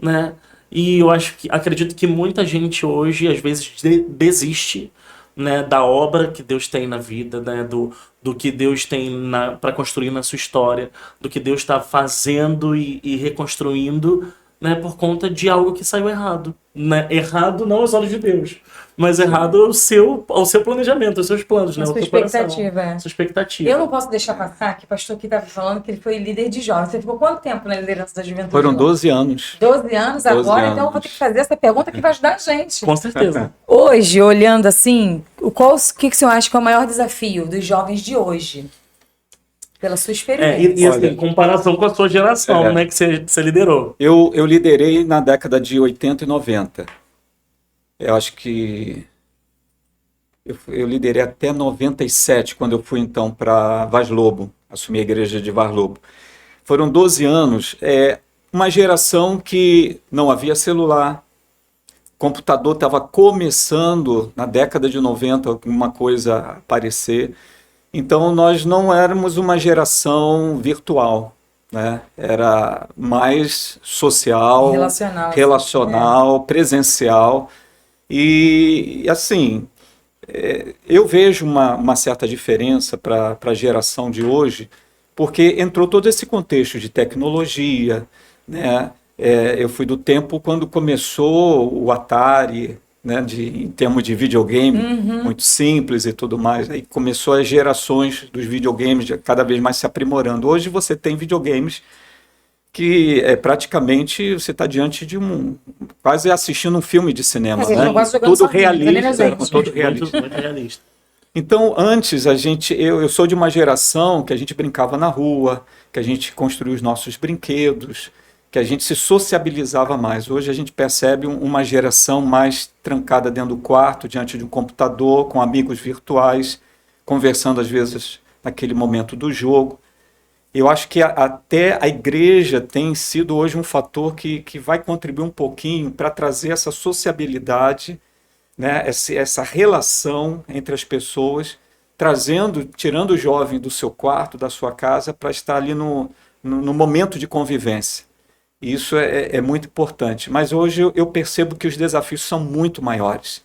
Speaker 1: né? E eu acredito que muita gente hoje, às vezes, desiste, né, da obra que Deus tem na vida, né, do que Deus tem para construir na sua história, do que Deus está fazendo e reconstruindo, né, por conta de algo que saiu errado. Né? Errado não aos olhos de Deus, mas errado ao seu planejamento, aos seus planos, né?
Speaker 2: A
Speaker 1: ao
Speaker 2: sua
Speaker 1: teu coração,
Speaker 2: expectativa, é.
Speaker 1: sua expectativa.
Speaker 2: Eu não posso deixar passar que o pastor aqui estava falando que ele foi líder de jovens. Você ficou quanto tempo na liderança da juventude?
Speaker 3: Foram 12 anos.
Speaker 2: 12 anos
Speaker 3: 12
Speaker 2: agora,
Speaker 3: anos.
Speaker 2: então eu vou ter que fazer essa pergunta que vai ajudar a gente.
Speaker 1: Com certeza.
Speaker 2: Hoje, olhando assim, o que o senhor acha que é o maior desafio dos jovens de hoje? Pela sua experiência.
Speaker 1: E assim,
Speaker 3: Olha,
Speaker 1: em comparação com a sua geração, né, que você liderou.
Speaker 3: Eu liderei na década de 80 e 90. Eu acho que eu liderei até 97, quando eu fui então para Vaz Lobo, assumi a igreja de Vaz Lobo. Foram 12 anos, uma geração que não havia celular, computador estava começando, na década de 90, alguma coisa a aparecer. Então nós não éramos uma geração virtual, né? Era mais social, relacional, presencial. E assim, eu vejo uma certa diferença para a geração de hoje, porque entrou todo esse contexto de tecnologia, né? Eu fui do tempo quando começou o Atari, né, em termos de videogame, muito simples e tudo mais. Aí começou as gerações dos videogames cada vez mais se aprimorando. Hoje você tem videogames que praticamente você está diante de quase assistindo um filme de cinema, né? Tudo realista, todo realista.
Speaker 1: Muito realista.
Speaker 3: Então, antes, eu sou de uma geração que a gente brincava na rua, que a gente construía os nossos brinquedos, que a gente se sociabilizava mais. Hoje a gente percebe uma geração mais trancada dentro do quarto, diante de um computador, com amigos virtuais, conversando às vezes naquele momento do jogo. Eu acho que até a igreja tem sido hoje um fator que vai contribuir um pouquinho para trazer essa sociabilidade, né, essa relação entre as pessoas, tirando o jovem do seu quarto, da sua casa, para estar ali no momento de convivência. Isso é muito importante. Mas hoje eu percebo que os desafios são muito maiores.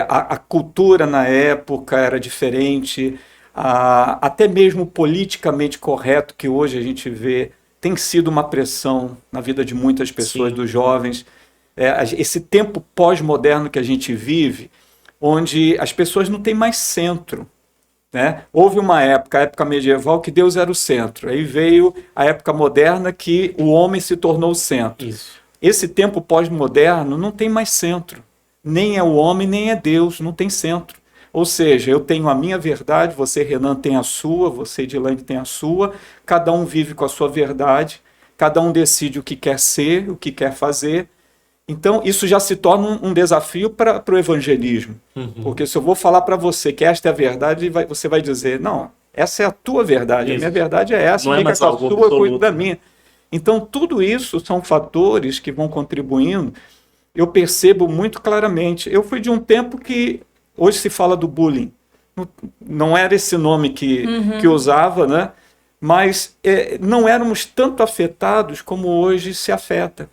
Speaker 3: A cultura na época era diferente, até mesmo politicamente correto que hoje a gente vê tem sido uma pressão na vida de muitas pessoas, dos jovens. Esse tempo pós-moderno que a gente vive, onde as pessoas não têm mais centro, né? Houve uma época, a época medieval, que Deus era o centro. Aí veio a época moderna que o homem se tornou o centro.
Speaker 1: Isso.
Speaker 3: Esse tempo pós-moderno não tem mais centro. Nem é o homem, nem é Deus, não tem centro. Ou seja, eu tenho a minha verdade, você, Renan, tem a sua, você, Edilane, tem a sua. Cada um vive com a sua verdade, cada um decide o que quer ser, o que quer fazer. Então, isso já se torna um desafio para o evangelismo. Porque se eu vou falar para você que esta é a verdade, você vai dizer, não, essa é a tua verdade, a minha verdade é essa, fica com a sua, eu cuido da minha. Então, tudo isso são fatores que vão contribuindo. Eu percebo muito claramente. Eu fui de um tempo que hoje se fala do bullying. Não era esse nome que usava, né? Mas não éramos tanto afetados como hoje se afeta.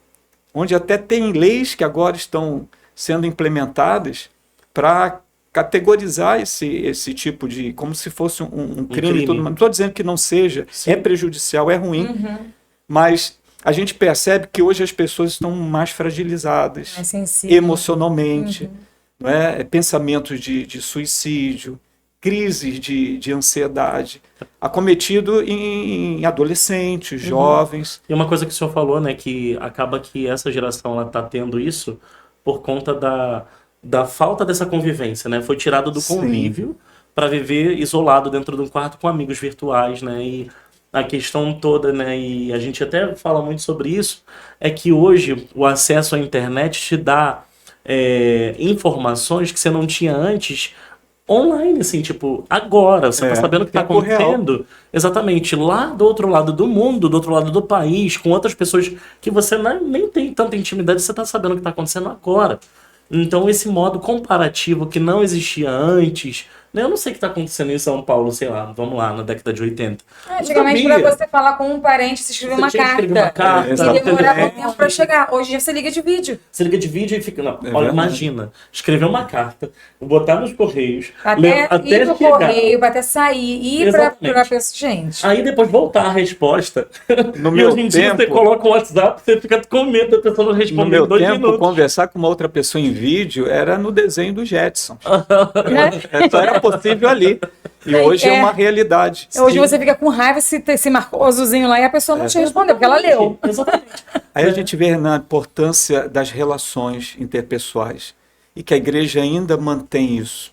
Speaker 3: Onde até tem leis que agora estão sendo implementadas para categorizar esse tipo de... como se fosse um crime. Tudo, não estou dizendo que não seja, é prejudicial, é ruim, mas a gente percebe que hoje as pessoas estão mais fragilizadas, emocionalmente, não é? Pensamentos de suicídio, crises de ansiedade, acometido em adolescentes, jovens.
Speaker 1: E uma coisa que o senhor falou, né, que acaba que essa geração está tendo isso por conta da falta dessa convivência, né? Foi tirado do convívio para viver isolado dentro de um quarto com amigos virtuais, né? E a questão toda, né, e a gente até fala muito sobre isso, é que hoje o acesso à internet te dá informações que você não tinha antes, online, assim, tipo, agora, você tá sabendo o que tá acontecendo, real. Exatamente, lá do outro lado do mundo, do outro lado do país, com outras pessoas que você nem tem tanta intimidade, você tá sabendo o que tá acontecendo agora. Então, esse modo comparativo que não existia antes, né? Eu não sei o que tá acontecendo em São Paulo, sei lá, vamos lá, na década de 80.
Speaker 2: Antigamente, para você falar com um parente, você escrevia uma carta. E demorava um tempo para chegar. Hoje em dia você liga de vídeo.
Speaker 1: Você liga de vídeo e fica... Não, olha, imagina, escrever uma carta, botar nos correios,
Speaker 2: até ir pro correio, até sair, ir pra pessoa. Gente.
Speaker 1: Aí depois voltar a resposta.
Speaker 3: No meu
Speaker 1: hoje em dia você coloca o WhatsApp, você fica com medo da pessoa não responder em 2 minutos. No meu tempo,
Speaker 3: conversar com uma outra pessoa em vídeo era no desenho do Jetsons. Só era possível ali. E hoje é uma realidade.
Speaker 2: Hoje você fica com raiva se marcou o azulzinho lá e a pessoa não te respondeu, porque ela leu.
Speaker 1: Exatamente.
Speaker 3: Aí a gente vê na importância das relações interpessoais e que a igreja ainda mantém isso.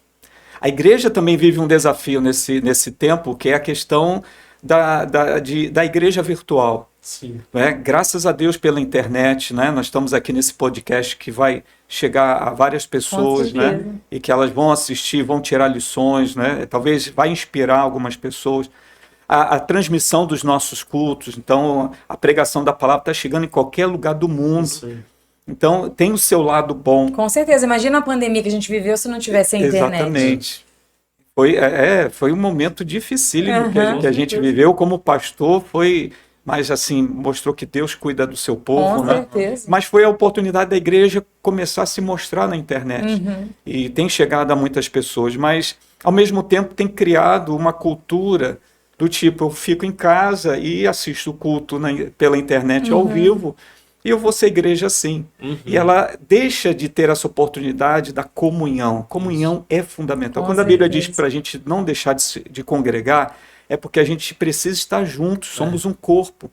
Speaker 3: A igreja também vive um desafio nesse tempo, que é a questão da igreja virtual.
Speaker 1: Sim.
Speaker 3: Né? Graças a Deus pela internet, né? Nós estamos aqui nesse podcast que vai chegar a várias pessoas, né? E que elas vão assistir, vão tirar lições, né? Talvez vai inspirar algumas pessoas. A transmissão dos nossos cultos, então a pregação da palavra está chegando em qualquer lugar do mundo. Sim. Então tem o seu lado bom.
Speaker 2: Com certeza, imagina a pandemia que a gente viveu se não tivesse a internet.
Speaker 3: Exatamente. Foi um momento dificílimo que a gente viveu como pastor, mas assim, mostrou que Deus cuida do seu povo,
Speaker 2: com certeza.
Speaker 3: Mas foi a oportunidade da igreja começar a se mostrar na internet. E tem chegado a muitas pessoas, mas ao mesmo tempo tem criado uma cultura Do tipo, eu fico em casa e assisto o culto pela internet ao vivo, e eu vou ser igreja assim. E ela deixa de ter essa oportunidade da comunhão. Comunhão é fundamental.
Speaker 2: Com
Speaker 3: Quando a Bíblia diz
Speaker 2: certeza.
Speaker 3: para a gente não deixar de congregar, é porque a gente precisa estar juntos, somos um corpo.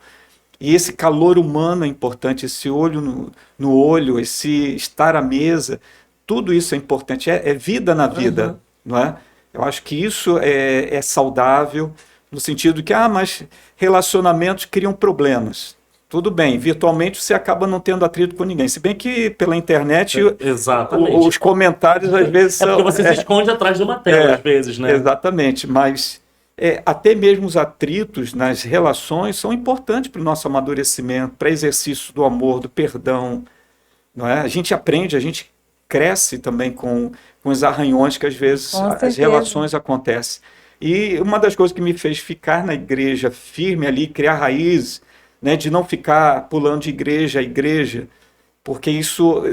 Speaker 3: E esse calor humano é importante, esse olho no olho, esse estar à mesa, tudo isso é importante, é vida na vida, não é? Eu acho que isso é saudável, no sentido que, mas relacionamentos criam problemas. Tudo bem, virtualmente você acaba não tendo atrito com ninguém, se bem que pela internet
Speaker 1: Exatamente.
Speaker 3: os comentários às vezes
Speaker 1: É
Speaker 3: são...
Speaker 1: porque você se esconde atrás de uma tela, às vezes, né?
Speaker 3: Exatamente, mas até mesmo os atritos nas relações são importantes para o nosso amadurecimento, para exercício do amor, do perdão. Não é? A gente aprende, a gente cresce também com os arranhões que às vezes
Speaker 2: Com
Speaker 3: as
Speaker 2: certeza.
Speaker 3: relações acontecem. E uma das coisas que me fez ficar na igreja firme ali, criar raízes, né, de não ficar pulando de igreja a igreja, porque isso,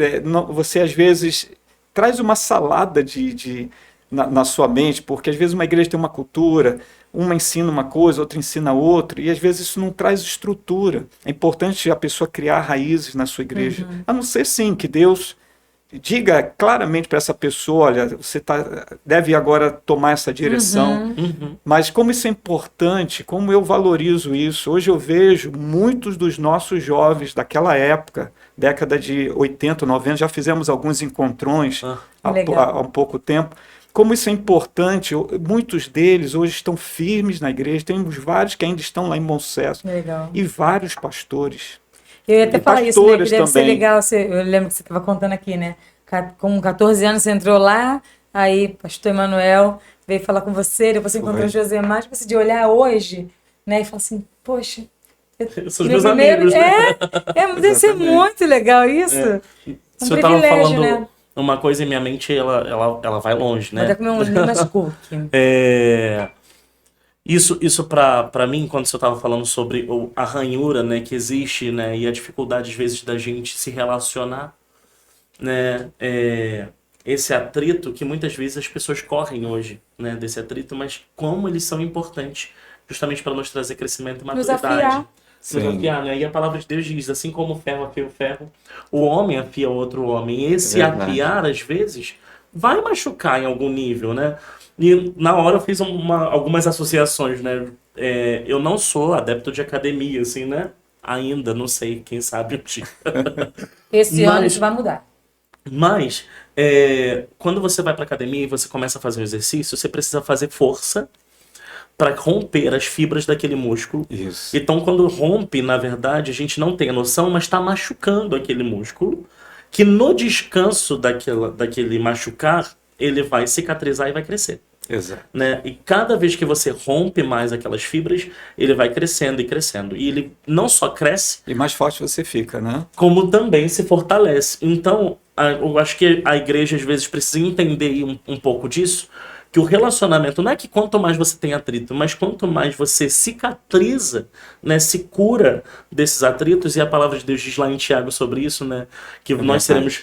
Speaker 3: você às vezes traz uma salada na sua mente, porque às vezes uma igreja tem uma cultura, uma ensina uma coisa, outra ensina outra, e às vezes isso não traz estrutura. É importante a pessoa criar raízes na sua igreja, a não ser sim que Deus diga claramente para essa pessoa, olha, você deve agora tomar essa direção. Mas como isso é importante, como eu valorizo isso, hoje eu vejo muitos dos nossos jovens daquela época, década de 80, 90, já fizemos alguns encontrões há um pouco tempo, como isso é importante. Muitos deles hoje estão firmes na igreja, temos vários que ainda estão lá em Bom Sucesso,
Speaker 2: Legal.
Speaker 3: e vários pastores.
Speaker 2: Eu ia até
Speaker 3: E
Speaker 2: falar isso, né? Que
Speaker 3: pastores
Speaker 2: deve ser
Speaker 3: também.
Speaker 2: legal. Eu lembro que você estava contando aqui, né? Com 14 anos você entrou lá, aí pastor Emanuel veio falar com você, depois você encontrou o José Mais, você de olhar hoje, né? E falar assim, poxa,
Speaker 1: São os meus amigos, né?
Speaker 2: Deve ser muito legal isso.
Speaker 1: Se eu tava
Speaker 2: privilégio,
Speaker 1: falando
Speaker 2: né?
Speaker 1: uma coisa em minha mente, ela vai longe,
Speaker 2: Vou
Speaker 1: né?
Speaker 2: até comer um Limas Cookie.
Speaker 1: Isso para mim, quando você estava falando sobre a ranhura, né, que existe, né, e a dificuldade às vezes da gente se relacionar, né, esse atrito que muitas vezes as pessoas correm hoje, né, desse atrito, mas como eles são importantes justamente para nos trazer crescimento e maturidade.
Speaker 2: afiar.
Speaker 1: Nos afiar, né? E a palavra de Deus diz, assim como o ferro afia o ferro, o homem afia outro homem. E esse afiar, às vezes, vai machucar em algum nível, né? E na hora eu fiz algumas associações, né? Eu não sou adepto de academia, assim, né? Ainda, não sei, quem sabe um dia.
Speaker 2: Esse ano isso vai mudar.
Speaker 1: Mas, quando você vai para academia e você começa a fazer um exercício, você precisa fazer força para romper as fibras daquele músculo.
Speaker 3: Isso.
Speaker 1: Então, quando rompe, na verdade, a gente não tem a noção, mas está machucando aquele músculo, que no descanso daquele machucar, ele vai cicatrizar e vai crescer.
Speaker 3: Exato.
Speaker 1: Né? E cada vez que você rompe mais aquelas fibras, ele vai crescendo e crescendo. E ele não só cresce,
Speaker 3: E mais forte você fica, né?
Speaker 1: como também se fortalece. Então, eu acho que a igreja às vezes precisa entender um pouco disso, que o relacionamento não é que quanto mais você tem atrito, mas quanto mais você cicatriza, né, se cura desses atritos, e a palavra de Deus diz lá em Tiago sobre isso, né, que nós seremos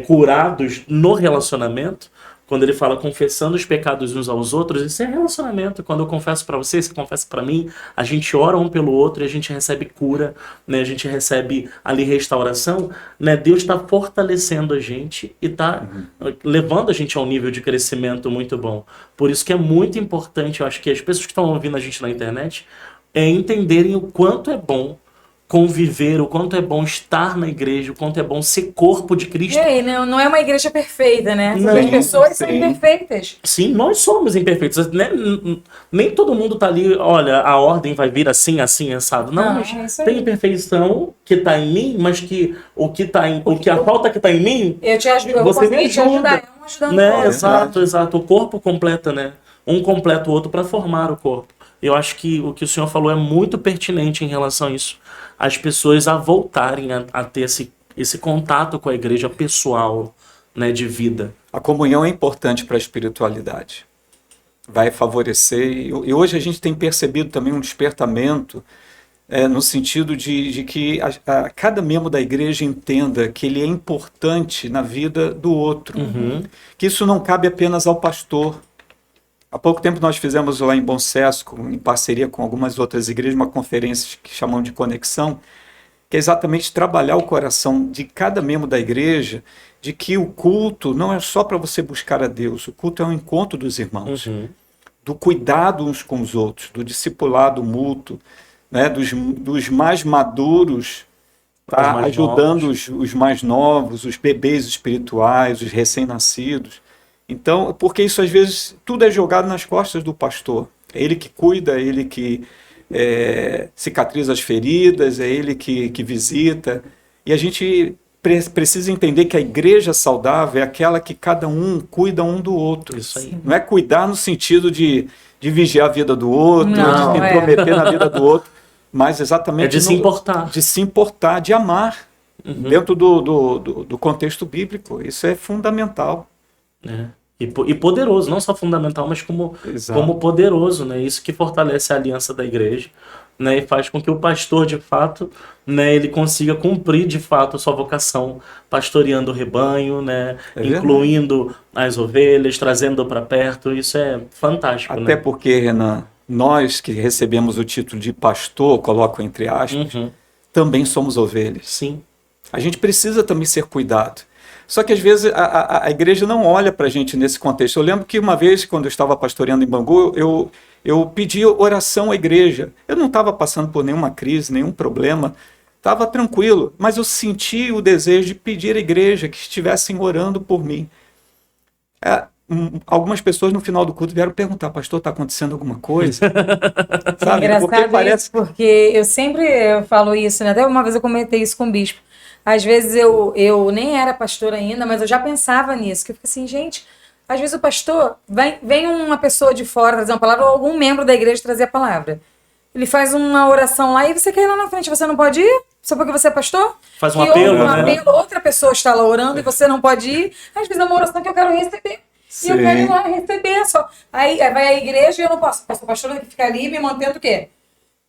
Speaker 1: curados no relacionamento. Quando ele fala confessando os pecados uns aos outros, isso é relacionamento. Quando eu confesso para você, você confessa para mim, a gente ora um pelo outro e a gente recebe cura, né? A gente recebe ali restauração, né? Deus está fortalecendo a gente e está levando a gente a um nível de crescimento muito bom. Por isso que é muito importante, eu acho que as pessoas que estão ouvindo a gente na internet entenderem o quanto é bom conviver, o quanto é bom estar na igreja, o quanto é bom ser corpo de Cristo.
Speaker 2: E aí, não é uma igreja perfeita, né?
Speaker 1: Não,
Speaker 2: As pessoas são
Speaker 3: sim.
Speaker 2: imperfeitas.
Speaker 1: Sim, nós somos imperfeitos. Né? Nem todo mundo tá ali, olha, a ordem vai vir assim, assim, assado. Não,
Speaker 2: Não,
Speaker 1: mas
Speaker 2: é isso aí.
Speaker 1: tem imperfeição que tá em mim, mas que a falta que tá em mim,
Speaker 2: Eu te ajudo, eu
Speaker 1: você
Speaker 2: vou
Speaker 1: me
Speaker 2: conseguir te
Speaker 1: ajuda.
Speaker 2: ajudar. Um ajudando o
Speaker 1: né?
Speaker 2: outro.
Speaker 1: Exato. O corpo completa, né? Um completa o outro para formar o corpo. Eu acho que o que o senhor falou é muito pertinente em relação a isso. As pessoas a voltarem a ter esse contato com a igreja pessoal, né, de vida.
Speaker 3: A comunhão é importante para a espiritualidade. Vai favorecer. E hoje a gente tem percebido também um despertamento no sentido de que cada membro da igreja entenda que ele é importante na vida do outro. Que isso não cabe apenas ao pastor. Há pouco tempo nós fizemos lá em Bom Sucesso, em parceria com algumas outras igrejas, uma conferência que chamamos de Conexão, que é exatamente trabalhar o coração de cada membro da igreja, de que o culto não é só para você buscar a Deus, o culto é um encontro dos irmãos, do cuidado uns com os outros, do discipulado mútuo, né, dos mais maduros, tá, ajudando os mais novos, os bebês espirituais, os recém-nascidos. Então, porque isso às vezes tudo é jogado nas costas do pastor. É ele que cuida, é ele que cicatriza as feridas, é ele que visita. E a gente precisa entender que a igreja saudável é aquela que cada um cuida um do outro.
Speaker 1: Isso aí.
Speaker 3: Não é cuidar no sentido de vigiar a vida do outro,
Speaker 2: Não,
Speaker 3: de se intrometer na vida do outro, mas exatamente...
Speaker 1: É de se importar.
Speaker 3: De se importar, de amar, dentro do contexto bíblico. Isso é fundamental.
Speaker 1: E poderoso, não só fundamental, mas como poderoso, né? Isso que fortalece a aliança da igreja, né? E faz com que o pastor, de fato, né, ele consiga cumprir, de fato, a sua vocação, pastoreando o rebanho, né? Incluindo as ovelhas, trazendo para perto. Isso é fantástico.
Speaker 3: Até porque, Renan, nós que recebemos o título de pastor, coloco entre aspas, também somos ovelhas.
Speaker 1: Sim.
Speaker 3: A gente precisa também ser cuidado. Só que às vezes a igreja não olha para a gente nesse contexto. Eu lembro que uma vez, quando eu estava pastoreando em Bangu, eu pedi oração à igreja. Eu não estava passando por nenhuma crise, nenhum problema, estava tranquilo, mas eu senti o desejo de pedir à igreja que estivessem orando por mim. Algumas pessoas no final do culto vieram perguntar: pastor, está acontecendo alguma coisa?
Speaker 2: Sabe? É engraçado porque eu sempre falo isso, né? Até uma vez eu comentei isso com o bispo. Às vezes eu nem era pastor ainda, mas eu já pensava nisso, que eu fico assim, gente, às vezes o pastor, vem uma pessoa de fora trazer uma palavra, ou algum membro da igreja trazer a palavra. Ele faz uma oração lá e você quer ir lá na frente, você não pode ir? Só porque você é pastor?
Speaker 1: Faz um apelo, né?
Speaker 2: Outra pessoa está lá orando e você não pode ir. Às vezes é uma oração que eu quero receber. Sim. E eu quero ir lá receber só. Aí vai a igreja e eu não posso. O pastor tem que ficar ali me mantendo o quê?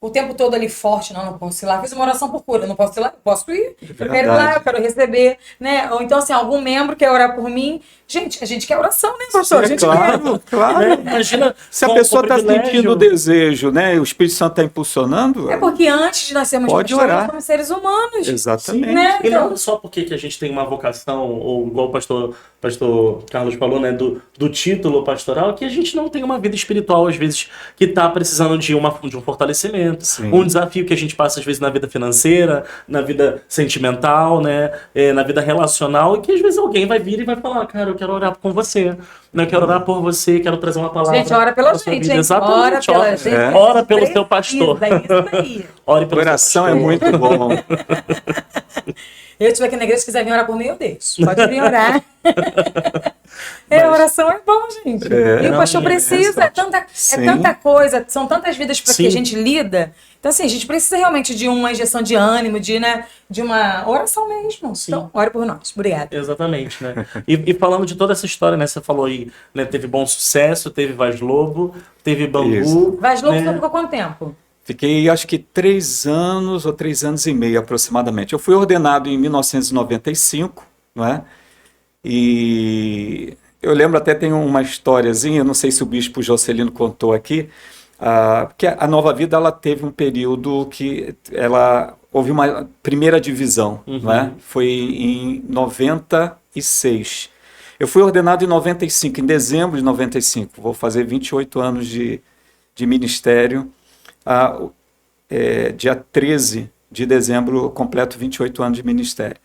Speaker 2: O tempo todo ali forte, não posso ir lá. Fiz uma oração por cura, não posso ir lá, posso ir. Eu quero ir lá, eu quero receber, né? Ou então, assim, algum membro quer orar por mim. Gente, a gente quer oração, né, pastor? A gente
Speaker 3: claro,
Speaker 2: quer.
Speaker 3: Claro.
Speaker 1: Imagina
Speaker 3: se a pessoa está sentindo o desejo, né? O Espírito Santo está impulsionando.
Speaker 2: É porque antes de nós sermos pastores, nós somos seres humanos.
Speaker 3: Exatamente.
Speaker 2: Né?
Speaker 1: E não só porque que a gente tem uma vocação, ou igual o pastor Carlos falou, né? Do título pastoral, que a gente não tem uma vida espiritual, às vezes, que está precisando de um fortalecimento.
Speaker 3: Sim.
Speaker 1: Um desafio que a gente passa, às vezes, na vida financeira, na vida sentimental, né? Na vida relacional, e que às vezes alguém vai vir e vai falar: cara, eu quero orar com você, eu quero orar por você, quero trazer uma palavra.
Speaker 2: Gente, ora pela gente, hein? Ora pela gente.
Speaker 1: Ora pelo seu pastor.
Speaker 2: Isso aí.
Speaker 1: Ore pelo
Speaker 3: oração é muito bom.
Speaker 2: Eu estiver aqui na igreja, se quiser vir orar por mim, eu deixo. Pode vir orar. A oração é bom, gente. E o pastor precisa, é tanta coisa, são tantas vidas para que a gente lida. Então, assim, a gente precisa realmente de uma injeção de ânimo, de uma oração mesmo. Sim. Então, ore por nós. Obrigada.
Speaker 1: Exatamente, né? E falando de toda essa história, né? Você falou aí, né? Teve Bom Sucesso, teve Vaz Lobo, teve Bangu.
Speaker 2: Vaz Lobo, você ficou quanto tempo?
Speaker 3: Fiquei, acho que 3 anos ou 3 anos e meio aproximadamente. Eu fui ordenado em 1995, não é? E eu lembro, até tem uma historiazinha, não sei se o bispo Jocelino contou aqui, que a Nova Vida ela teve um período que houve uma primeira divisão, não é? Foi em 96. Eu fui ordenado em 95, em dezembro de 95. Vou fazer 28 anos de ministério. Dia 13 de dezembro, completo 28 anos de ministério.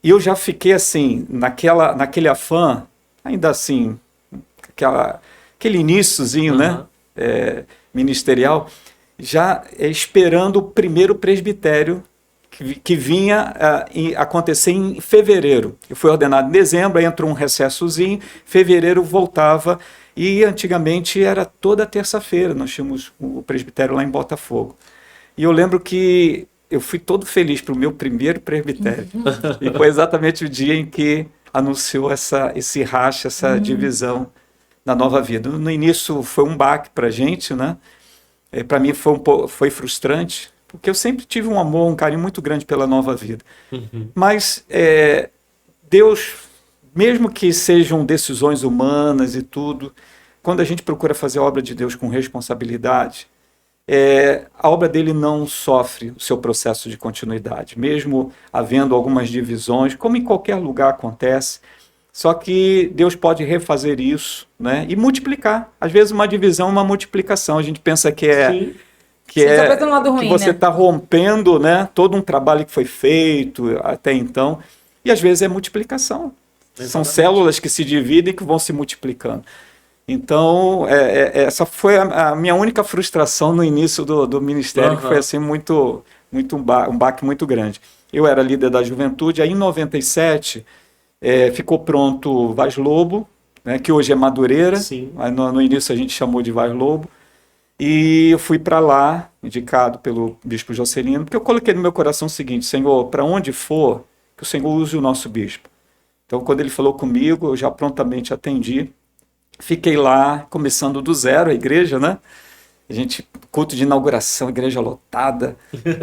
Speaker 3: E eu já fiquei assim, naquele afã, ainda assim, aquele iniciozinho, né, ministerial, já esperando o primeiro presbitério que vinha acontecer em fevereiro. Eu fui ordenado em dezembro, aí entrou um recessozinho, fevereiro voltava, e antigamente era toda terça-feira, nós tínhamos o presbitério lá em Botafogo. E eu lembro que eu fui todo feliz para o meu primeiro presbitério. E foi exatamente o dia em que anunciou esse racha, essa divisão na Nova Vida. No início foi um baque para a gente, né? Para mim foi frustrante, porque eu sempre tive um amor, um carinho muito grande pela Nova Vida. Mas Deus, mesmo que sejam decisões humanas e tudo, quando a gente procura fazer a obra de Deus com responsabilidade, a obra dele não sofre o seu processo de continuidade, mesmo havendo algumas divisões, como em qualquer lugar acontece. Só que Deus pode refazer isso, né, e multiplicar. Às vezes uma divisão é uma multiplicação. A gente pensa que
Speaker 1: Sim.
Speaker 3: que
Speaker 2: Você só pensa no lado ruim,
Speaker 3: que você
Speaker 2: né?
Speaker 3: está rompendo, né, todo um trabalho que foi feito até então. E às vezes é multiplicação. São
Speaker 1: Exatamente.
Speaker 3: células que se dividem e que vão se multiplicando. Então, essa foi a minha única frustração no início do ministério, que foi assim muito um baque muito grande. Eu era líder da juventude, aí em 97 ficou pronto o Vaz Lobo, né, que hoje é Madureira,
Speaker 1: Sim.
Speaker 3: mas no início a gente chamou de Vaz Lobo, e eu fui para lá, indicado pelo bispo Jocelino, porque eu coloquei no meu coração o seguinte: Senhor, para onde for, que o Senhor use o nosso bispo. Então, quando ele falou comigo, eu já prontamente atendi. Fiquei lá, começando do zero a igreja, né? A gente, culto de inauguração, igreja lotada.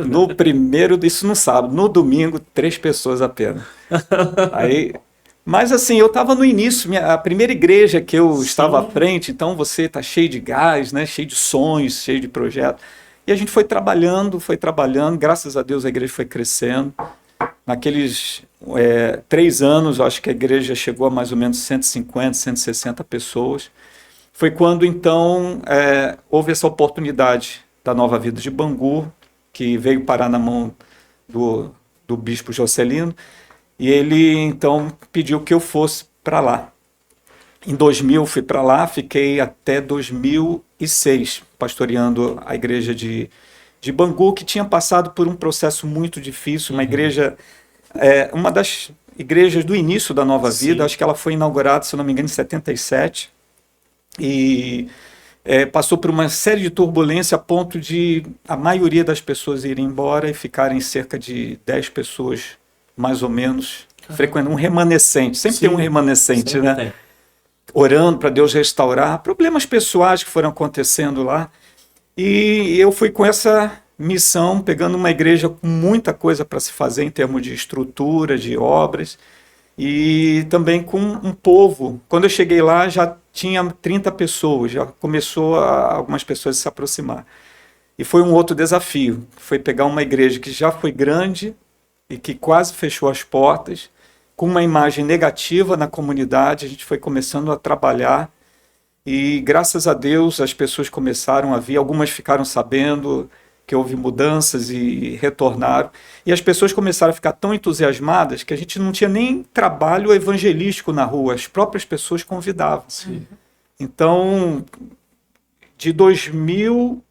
Speaker 3: No primeiro, isso no sábado, no domingo, 3 pessoas apenas. Mas assim, eu estava no início, a primeira igreja que eu estava à frente, então você está cheio de gás, né? Cheio de sonhos, cheio de projetos. E a gente foi trabalhando, graças a Deus a igreja foi crescendo. Naqueles 3 anos, eu acho que a igreja chegou a mais ou menos 150, 160 pessoas. Foi quando, então, houve essa oportunidade da Nova Vida de Bangu, que veio parar na mão do bispo Jocelino, e ele, então, pediu que eu fosse para lá. Em 2000, fui para lá, fiquei até 2006 pastoreando a igreja de Bangu, que tinha passado por um processo muito difícil, uma igreja, uma das igrejas do início da Nova Vida. Acho que ela foi inaugurada, se eu não me engano, em 77, e passou por uma série de turbulência a ponto de a maioria das pessoas irem embora e ficarem cerca de 10 pessoas, mais ou menos, frequentando um remanescente. Sempre tem um remanescente,
Speaker 1: Sempre
Speaker 3: né?
Speaker 1: tem.
Speaker 3: Orando para Deus restaurar, problemas pessoais que foram acontecendo lá. E eu fui com essa missão, pegando uma igreja com muita coisa para se fazer em termos de estrutura, de obras, e também com um povo. Quando eu cheguei lá, já tinha 30 pessoas, já começou algumas pessoas a se aproximar. E foi um outro desafio, foi pegar uma igreja que já foi grande e que quase fechou as portas, com uma imagem negativa na comunidade. A gente foi começando a trabalhar, e graças a Deus as pessoas começaram a vir, algumas ficaram sabendo que houve mudanças e retornaram, e as pessoas começaram a ficar tão entusiasmadas que a gente não tinha nem trabalho evangelístico na rua, as próprias pessoas convidavam. Então, de 2000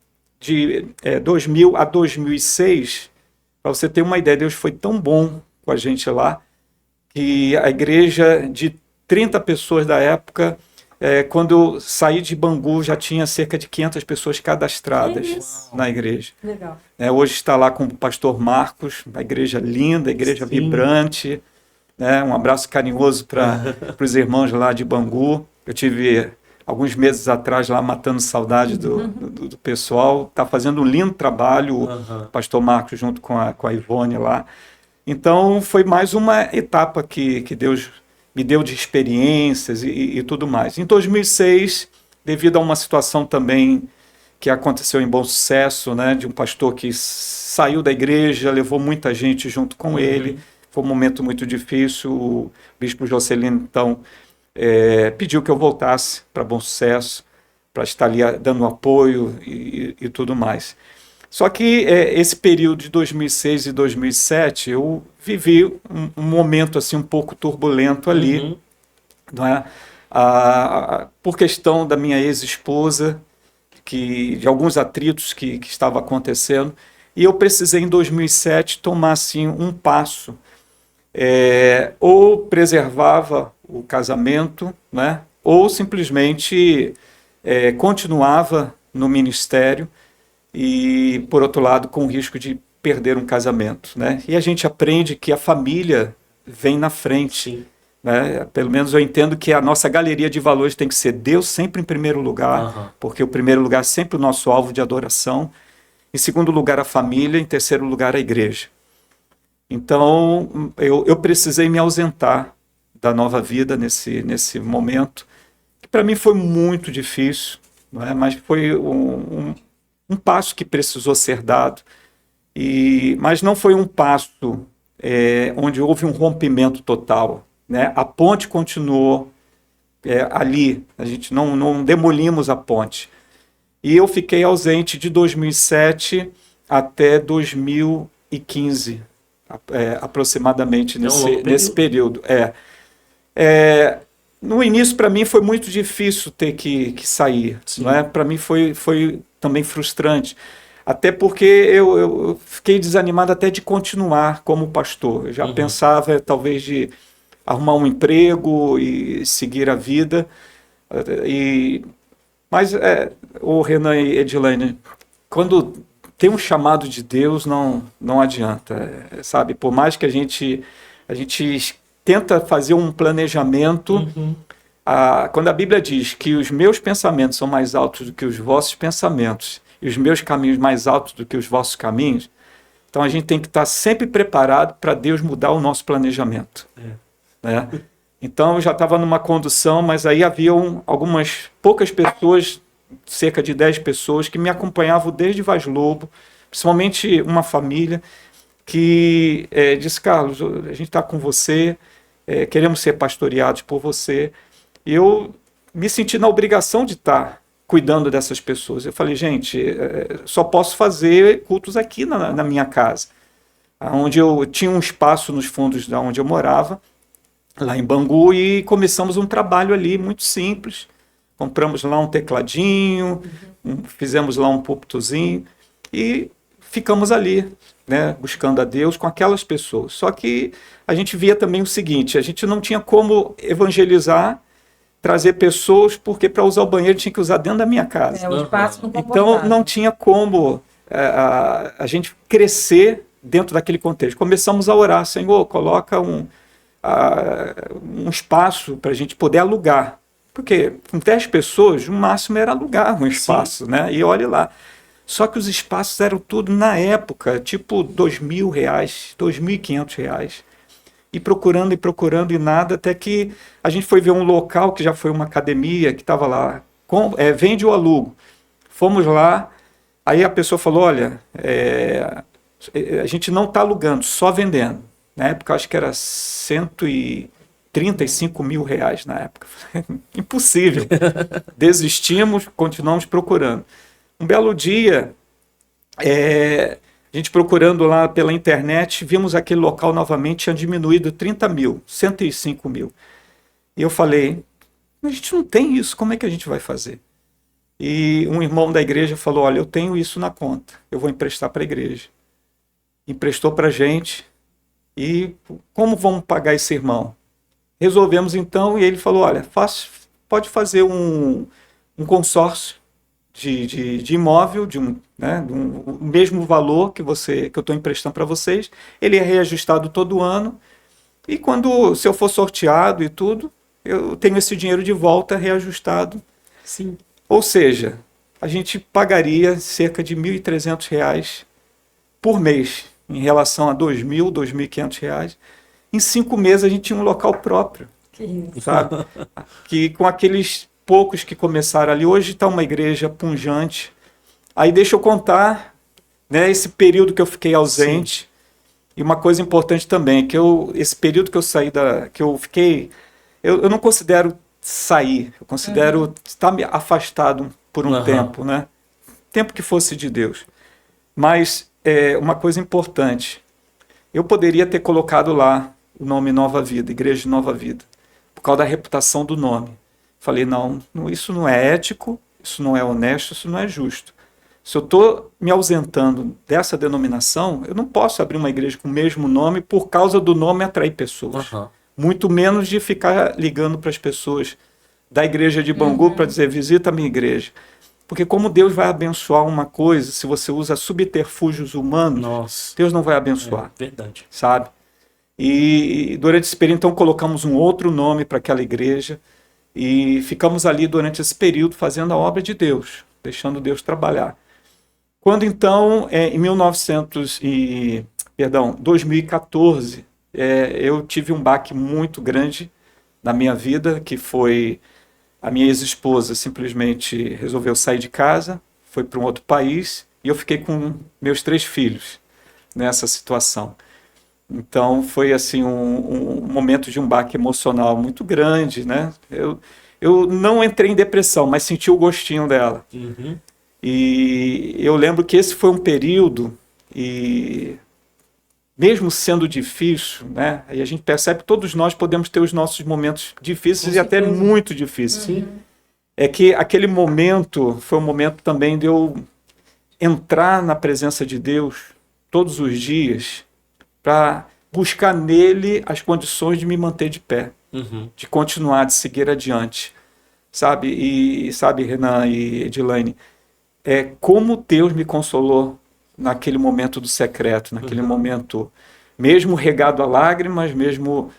Speaker 3: a 2006, para você ter uma ideia, Deus foi tão bom com a gente lá, que a igreja de 30 pessoas da época, quando eu saí de Bangu, já tinha cerca de 500 pessoas cadastradas na igreja.
Speaker 2: Legal.
Speaker 3: Hoje está lá com o pastor Marcos, a igreja linda, a igreja vibrante. Um abraço carinhoso para os irmãos lá de Bangu. Eu tive alguns meses atrás lá matando saudade do pessoal. Está fazendo um lindo trabalho, o pastor Marcos junto com a Ivone lá. Então foi mais uma etapa que Deus me deu de experiências e tudo mais. Em 2006, devido a uma situação também que aconteceu em Bom Sucesso, né, de um pastor que saiu da igreja, levou muita gente junto com ele, foi um momento muito difícil. O bispo Jocelino, então, pediu que eu voltasse para Bom Sucesso, para estar ali dando apoio e tudo mais. Só que esse período de 2006 e 2007, eu vivi um momento assim, um pouco turbulento ali, não é? Por questão da minha ex-esposa, de alguns atritos que estavam acontecendo, e eu precisei em 2007 tomar assim, um passo, ou preservava o casamento, né? Ou simplesmente continuava no ministério, e, por outro lado, com o risco de perder um casamento, né? E a gente aprende que a família vem na frente. Né? Pelo menos eu entendo que a nossa galeria de valores tem que ser Deus sempre em primeiro lugar, porque o primeiro lugar é sempre o nosso alvo de adoração. Em segundo lugar, a família. Em terceiro lugar, a igreja. Então, eu precisei me ausentar da Nova Vida nesse momento. para mim foi muito difícil, não é? Mas foi um passo que precisou ser dado, mas não foi um passo onde houve um rompimento total, né? A ponte continuou ali, a gente não demolimos a ponte. E eu fiquei ausente de 2007 até 2015, aproximadamente, nesse período. No início, para mim, foi muito difícil ter que sair. Não é? Para mim, foi também frustrante. Até porque eu fiquei desanimado até de continuar como pastor. Eu já pensava, talvez, de arrumar um emprego e seguir a vida. Mas, o Renan e Edilene, quando tem um chamado de Deus, não adianta, sabe? Por mais que a gente tenta fazer um planejamento, quando a Bíblia diz que os meus pensamentos são mais altos do que os vossos pensamentos e os meus caminhos mais altos do que os vossos caminhos, então a gente tem que estar sempre preparado para Deus mudar o nosso planejamento. Né? Então eu já estava numa condução, mas aí haviam algumas poucas pessoas, cerca de 10 pessoas, que me acompanhavam desde Vaz Lobo, principalmente uma família que disse: Carlos, a gente está com você, queremos ser pastoreados por você. E eu me senti na obrigação de estar cuidando dessas pessoas. Eu falei: gente, só posso fazer cultos aqui na minha casa, onde eu tinha um espaço nos fundos de onde eu morava, lá em Bangu, e começamos um trabalho ali muito simples. Compramos lá um tecladinho, fizemos lá um púlpitozinho e ficamos ali, né, buscando a Deus com aquelas pessoas. Só que a gente via também o seguinte: a gente não tinha como evangelizar, trazer pessoas, porque para usar o banheiro tinha que usar dentro da minha casa.
Speaker 2: O espaço não
Speaker 3: então não tinha como a gente crescer dentro daquele contexto. Começamos a orar: Senhor, coloca um espaço para a gente poder alugar. Porque com 10 pessoas, o máximo era alugar um espaço, né? E olhe lá. Só que os espaços eram tudo, na época, tipo R$2.000, R$2.500. E procurando e nada, até que a gente foi ver um local que já foi uma academia, que estava lá, vende ou alugo. Fomos lá, aí a pessoa falou: olha, a gente não está alugando, só vendendo. Na época, acho que era R$135 mil na época. Impossível. Desistimos, continuamos procurando. Um belo dia, a gente procurando lá pela internet, vimos aquele local novamente, tinha diminuído 30 mil, 105 mil. E eu falei: a gente não tem isso, como é que a gente vai fazer? E um irmão da igreja falou: olha, eu tenho isso na conta, eu vou emprestar para a igreja. Emprestou para a gente. E como vamos pagar esse irmão? Resolvemos então, e ele falou: olha, pode fazer um consórcio de imóvel, do mesmo valor que eu estou emprestando para vocês. Ele é reajustado todo ano, e se eu for sorteado e tudo, eu tenho esse dinheiro de volta reajustado.
Speaker 1: Sim.
Speaker 3: Ou seja, a gente pagaria cerca de R$1.300 por mês, em relação a R$2.000, R$2.500. Em 5 meses a gente tinha um local próprio, sabe? Que com aqueles poucos que começaram ali, hoje está uma igreja pujante. Aí deixa eu contar, né, esse período que eu fiquei ausente. Sim. E uma coisa importante também, esse período que eu saí que eu fiquei, eu não considero sair, eu considero estar afastado por um tempo, né? Tempo que fosse de Deus. Mas uma coisa importante, eu poderia ter colocado lá o nome Nova Vida, Igreja de Nova Vida, por causa da reputação do nome. Falei: não, isso não é ético, isso não é honesto, isso não é justo. Se eu estou me ausentando dessa denominação, eu não posso abrir uma igreja com o mesmo nome por causa do nome atrair pessoas. Muito menos de ficar ligando para as pessoas da igreja de Bangu para dizer: visita a minha igreja. Porque como Deus vai abençoar uma coisa, se você usa subterfúgios humanos, Deus não vai abençoar.
Speaker 1: Verdade.
Speaker 3: Sabe? E durante esse período, então, colocamos um outro nome para aquela igreja e ficamos ali durante esse período fazendo a obra de Deus, deixando Deus trabalhar. Quando então, em 2014, eu tive um baque muito grande na minha vida, que foi a minha ex-esposa simplesmente resolveu sair de casa, foi para um outro país, e eu fiquei com meus 3 filhos nessa situação. Então foi assim um momento de um baque emocional muito grande, né? Eu não entrei em depressão, mas senti o gostinho dela.
Speaker 1: Uhum.
Speaker 3: E eu lembro que esse foi um período, e mesmo sendo difícil, né? Aí a gente percebe que todos nós podemos ter os nossos momentos difíceis e até muito difíceis.
Speaker 1: Sim.
Speaker 3: É que aquele momento foi um momento também de eu entrar na presença de Deus todos os dias para buscar nele as condições de me manter de pé,
Speaker 1: Uhum.
Speaker 3: de continuar, de seguir adiante, sabe? E sabe, Renan e Edilane, como Deus me consolou naquele momento do secreto, naquele momento, mesmo regado a lágrimas, mesmo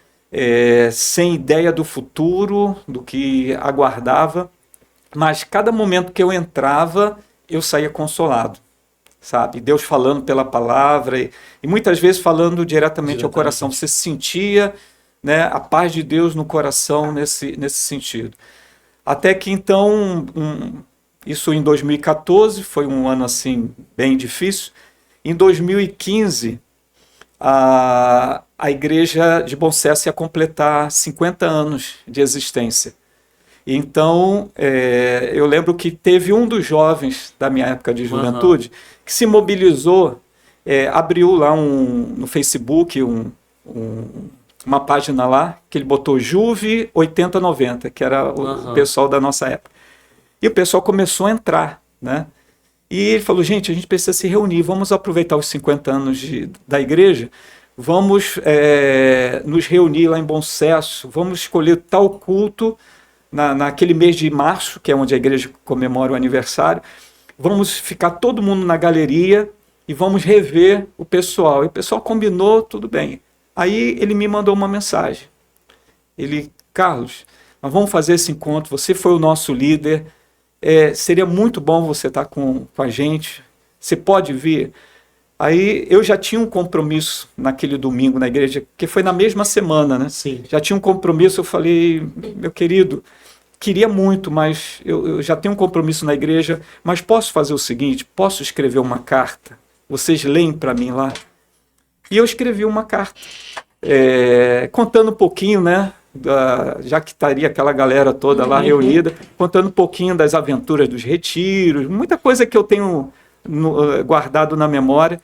Speaker 3: sem ideia do futuro, do que aguardava, mas cada momento que eu entrava, eu saía consolado. Sabe? Deus falando pela palavra e muitas vezes falando diretamente ao coração. Você sentia, né, a paz de Deus no coração nesse sentido. Até que então, isso em 2014, foi um ano assim bem difícil. Em 2015, a Igreja de Bom Sucesso ia completar 50 anos de existência. Então, eu lembro que teve um dos jovens da minha época de juventude que se mobilizou, abriu lá no Facebook uma página lá, que ele botou Juve 8090, que era o pessoal da nossa época. E o pessoal começou a entrar, né? E ele falou, gente, a gente precisa se reunir, vamos aproveitar os 50 anos da igreja, vamos nos reunir lá em Bom Sucesso, vamos escolher tal culto naquele mês de março, que é onde a igreja comemora o aniversário, vamos ficar todo mundo na galeria e vamos rever o pessoal. E o pessoal combinou, tudo bem. Aí ele me mandou uma mensagem. Ele, Carlos, nós vamos fazer esse encontro, você foi o nosso líder, seria muito bom você estar com a gente, você pode vir? Aí eu já tinha um compromisso naquele domingo na igreja, que foi na mesma semana, né?
Speaker 1: Sim.
Speaker 3: Já tinha um compromisso, eu falei, meu querido, queria muito, mas eu já tenho um compromisso na igreja, mas posso fazer o seguinte, posso escrever uma carta? Vocês leem para mim lá? E eu escrevi uma carta, contando um pouquinho, né? Já que estaria aquela galera toda lá reunida, contando um pouquinho das aventuras dos retiros, muita coisa que eu tenho guardado na memória.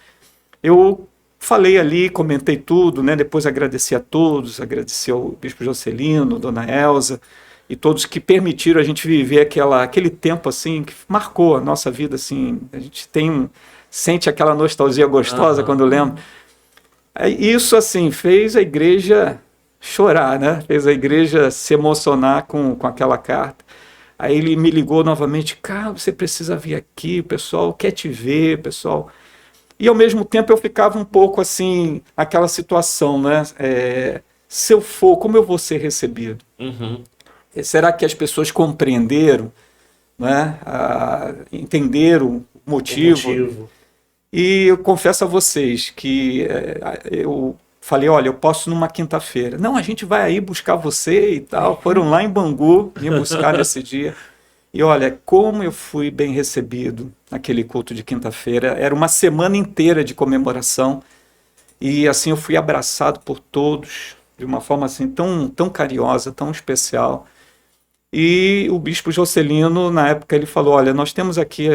Speaker 3: Eu falei ali, comentei tudo, né? Depois agradeci a todos, agradeci ao Bispo Jocelino, Dona Elza e todos que permitiram a gente viver aquele tempo assim, que marcou a nossa vida, assim, a gente sente aquela nostalgia gostosa quando lembra. Isso assim fez a igreja chorar, né? Fez a igreja se emocionar com aquela carta. Aí ele me ligou novamente, cara, você precisa vir aqui, o pessoal quer te ver, pessoal. E ao mesmo tempo eu ficava um pouco assim, aquela situação, né? Se eu for, como eu vou ser recebido?
Speaker 1: Uhum.
Speaker 3: Será que as pessoas compreenderam, né? Entenderam o motivo? E eu confesso a vocês que eu falei, olha, eu posso numa quinta-feira. Não, a gente vai aí buscar você e tal. Foram lá em Bangu me buscar nesse dia. E olha, como eu fui bem recebido naquele culto de quinta-feira. Era uma semana inteira de comemoração. E assim eu fui abraçado por todos de uma forma assim tão carinhosa, tão especial. E o Bispo Jocelino, na época, ele falou, olha, nós temos aqui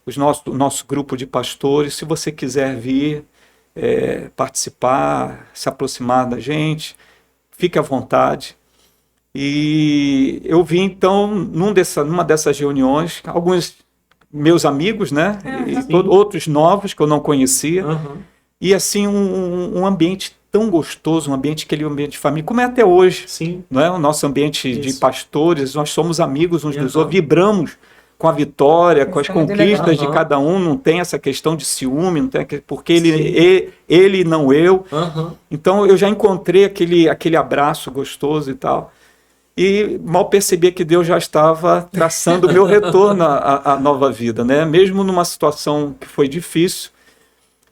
Speaker 3: o nosso grupo de pastores, se você quiser vir participar, se aproximar da gente, fique à vontade. E eu vi então numa dessas reuniões alguns meus amigos, né, e outros novos que eu não conhecia, e assim um ambiente tão gostoso, aquele ambiente de família, como é até hoje.
Speaker 1: Sim.
Speaker 3: Não é? O nosso ambiente de pastores, nós somos amigos uns dos outros, vibramos com a vitória, com as conquistas de cada um, não tem essa questão de ciúme, não tem porque ele não eu. Então eu já encontrei aquele abraço gostoso e tal. E mal percebia que Deus já estava traçando o meu retorno à nova vida, né? Mesmo numa situação que foi difícil.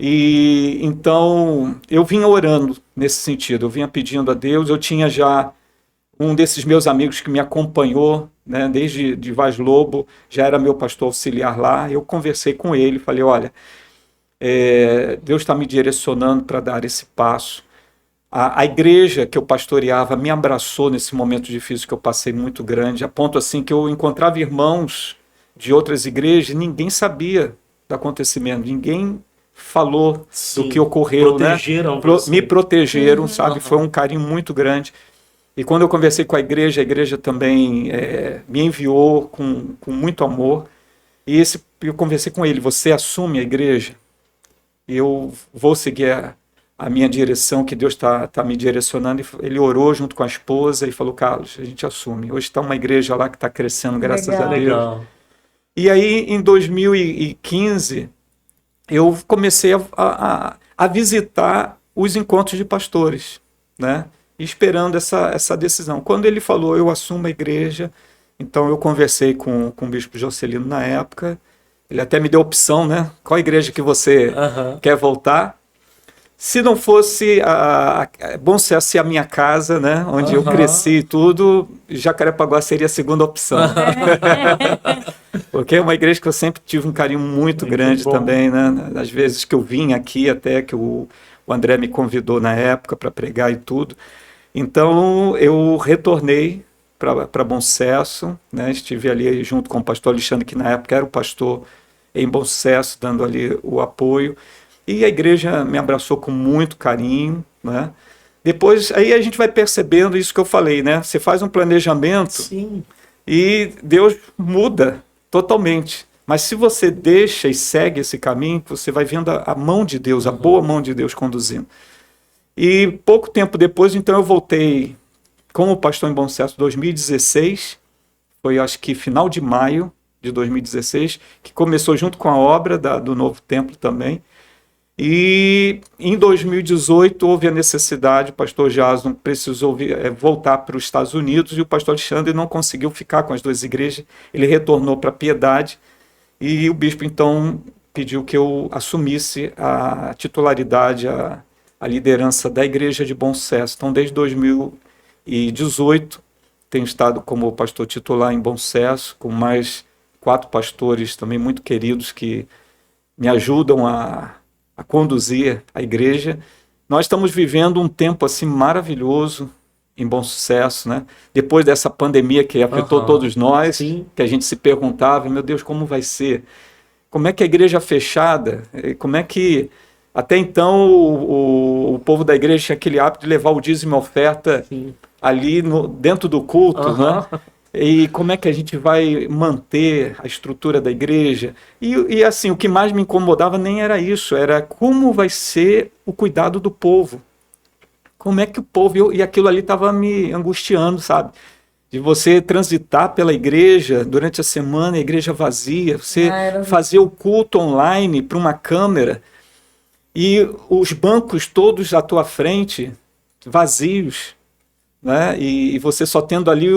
Speaker 3: E então eu vinha orando nesse sentido, eu vinha pedindo a Deus, eu tinha já um desses meus amigos que me acompanhou, né, desde de Vaz Lobo, já era meu pastor auxiliar lá. Eu conversei com ele, falei, olha, Deus está me direcionando para dar esse passo. A igreja que eu pastoreava me abraçou nesse momento difícil que eu passei, muito grande, a ponto assim que eu encontrava irmãos de outras igrejas, ninguém sabia do acontecimento, ninguém falou do que ocorreu,
Speaker 1: protegeram,
Speaker 3: né? Me protegeram, sabe? Foi um carinho muito grande. E quando eu conversei com a igreja também me enviou com muito amor. E eu conversei com ele, você assume a igreja? Eu vou seguir a minha direção, que Deus está me direcionando. Ele orou junto com a esposa e falou, Carlos, a gente assume. Hoje está uma igreja lá que está crescendo, graças a Deus.
Speaker 1: Legal.
Speaker 3: E aí, em 2015, eu comecei a visitar os encontros de pastores, né? Esperando essa decisão. Quando ele falou, eu assumo a igreja, então eu conversei com o bispo Jocelino na época, ele até me deu opção, né? Qual igreja que você quer voltar? Se não fosse Bom Sucesso a minha casa, né? Onde eu cresci e tudo, Jacarepaguá seria a segunda opção. Porque é uma igreja que eu sempre tive um carinho muito grande bom. Também, né? Às vezes que eu vim aqui, até que o André me convidou na época para pregar e tudo. Então eu retornei para Bom Sucesso, né? Estive ali junto com o pastor Alexandre, que na época era o pastor em Bom Sucesso, dando ali o apoio. E a igreja me abraçou com muito carinho, né? Depois, aí a gente vai percebendo isso que eu falei, né? Você faz um planejamento.
Speaker 1: Sim.
Speaker 3: E Deus muda totalmente. Mas se você deixa e segue esse caminho, você vai vendo a mão de Deus, a boa mão de Deus conduzindo. E pouco tempo depois, então, eu voltei como pastor em Bom Sucesso em 2016. Foi, acho que, final de maio de 2016, que começou junto com a obra do novo templo também. E em 2018 houve a necessidade, o pastor Jason precisou voltar para os Estados Unidos e o pastor Alexandre não conseguiu ficar com as duas igrejas, ele retornou para a Piedade e o bispo então pediu que eu assumisse a titularidade, a liderança da igreja de Bom Sucesso. Então desde 2018 tenho estado como pastor titular em Bom Sucesso, com mais 4 pastores também muito queridos que me ajudam a conduzir a igreja. Nós estamos vivendo um tempo assim maravilhoso em Bom Sucesso, né? Depois dessa pandemia que afetou todos nós, sim, que a gente se perguntava, meu Deus, como vai ser? Como é que a igreja fechada, como é que até então o povo da igreja tinha aquele hábito de levar o dízimo e a oferta, sim, ali dentro do culto, né? E como é que a gente vai manter a estrutura da igreja? E assim, o que mais me incomodava nem era isso, era como vai ser o cuidado do povo. Como é que o povo... E aquilo ali estava me angustiando, sabe? De você transitar pela igreja durante a semana, a igreja vazia, você fazer o culto online para uma câmera e os bancos todos à tua frente vazios, né? E você só tendo ali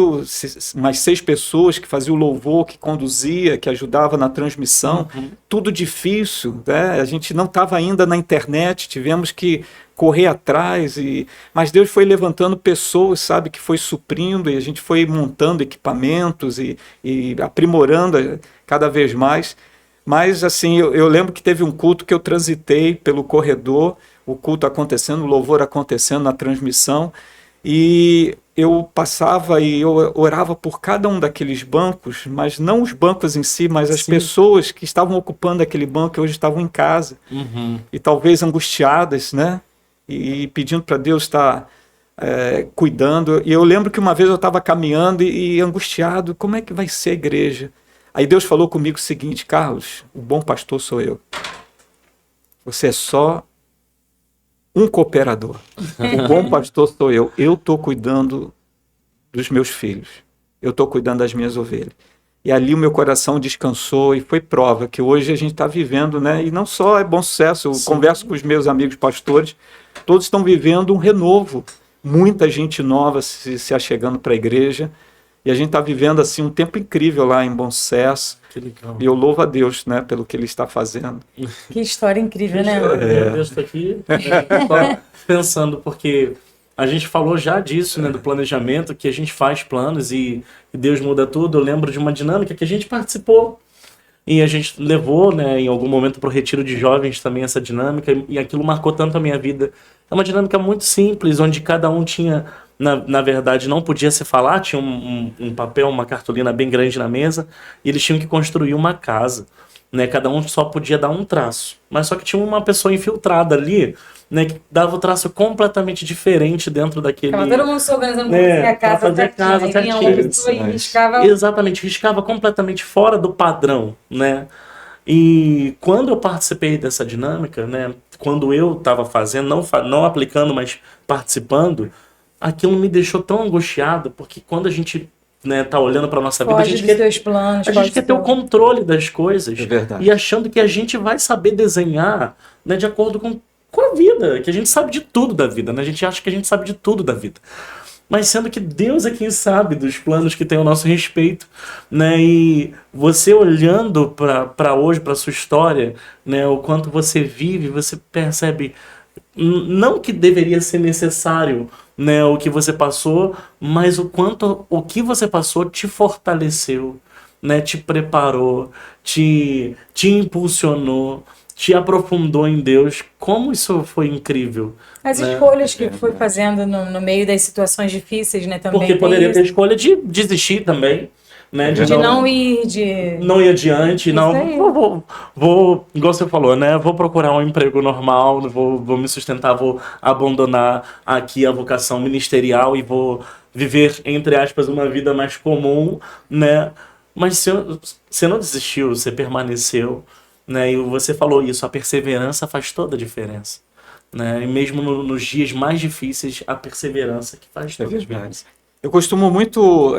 Speaker 3: mais 6 pessoas que faziam o louvor, que conduzia, que ajudava na transmissão, tudo difícil, né? A gente não estava ainda na internet, tivemos que correr atrás, mas Deus foi levantando pessoas, sabe, que foi suprindo, e a gente foi montando equipamentos e aprimorando cada vez mais. Mas assim, eu lembro que teve um culto que eu transitei pelo corredor, o culto acontecendo, o louvor acontecendo na transmissão, e eu passava e eu orava por cada um daqueles bancos, mas não os bancos em si, mas as sim, pessoas que estavam ocupando aquele banco, que hoje estavam em casa, e talvez angustiadas, né? E pedindo para Deus estar cuidando. E eu lembro que uma vez eu estava caminhando e angustiado, como é que vai ser a igreja? Aí Deus falou comigo o seguinte, Carlos, o bom pastor sou eu. Você é só um cooperador. O bom pastor sou eu. Eu estou cuidando dos meus filhos. Eu estou cuidando das minhas ovelhas. E ali o meu coração descansou e foi prova que hoje a gente está vivendo, né? E não só é Bom Sucesso, eu converso com os meus amigos pastores, todos estão vivendo um renovo. Muita gente nova se achegando para a igreja. E a gente está vivendo assim um tempo incrível lá em Bom Sucesso. Que legal. E eu louvo a Deus, né, pelo que Ele está fazendo.
Speaker 2: Que história incrível, né?
Speaker 1: Eu estou aqui só pensando, porque a gente falou já disso, né, do planejamento, que a gente faz planos e Deus muda tudo. Eu lembro de uma dinâmica que a gente participou e a gente levou, né, em algum momento para o retiro de jovens também essa dinâmica e aquilo marcou tanto a minha vida. É uma dinâmica muito simples, onde cada um tinha, na verdade, não podia se falar, tinha um papel, uma cartolina bem grande na mesa e eles tinham que construir uma casa. Né, cada um só podia dar um traço, mas só que tinha uma pessoa infiltrada ali, né, que dava o traço completamente diferente dentro daquele...
Speaker 2: Tava todo mundo se organizando
Speaker 1: né,
Speaker 2: pra fazer a casa certinho. Aí vinha uma pessoa e riscava...
Speaker 1: Exatamente, riscava completamente fora do padrão, né? E quando eu participei dessa dinâmica, né, quando eu estava fazendo, não aplicando, mas participando, aquilo me deixou tão angustiado, porque quando a gente, né, tá olhando para nossa vida, a gente quer,
Speaker 2: teus planos,
Speaker 1: a gente quer ter o controle das coisas,
Speaker 3: É verdade.
Speaker 1: e achando que a gente vai saber desenhar, né, de acordo com a vida, que a gente sabe de tudo da vida, né? A gente acha que a gente sabe de tudo da vida. Mas sendo que Deus é quem sabe dos planos que tem ao nosso respeito, né? E você olhando para hoje, para sua história, né? O quanto você vive, você percebe não que deveria ser necessário, né, o que você passou, mas o quanto o que você passou te fortaleceu, né? Te preparou, te impulsionou, te aprofundou em Deus. Como isso foi incrível.
Speaker 2: As
Speaker 1: né?
Speaker 2: escolhas que foi fazendo no meio das situações difíceis, né? Também
Speaker 1: Porque poderia ter escolha de desistir também, né?
Speaker 2: De não ir, não
Speaker 1: ir adiante,
Speaker 2: isso
Speaker 1: não.
Speaker 2: Aí.
Speaker 1: Vou, igual você falou, né? Vou procurar um emprego normal, vou me sustentar, vou abandonar aqui a vocação ministerial e vou viver, entre aspas, uma vida mais comum, né? Mas você não desistiu, você permaneceu, né? E você falou isso, a perseverança faz toda a diferença. Né? E mesmo nos dias mais difíceis, a perseverança que faz toda a diferença.
Speaker 3: Eu costumo muito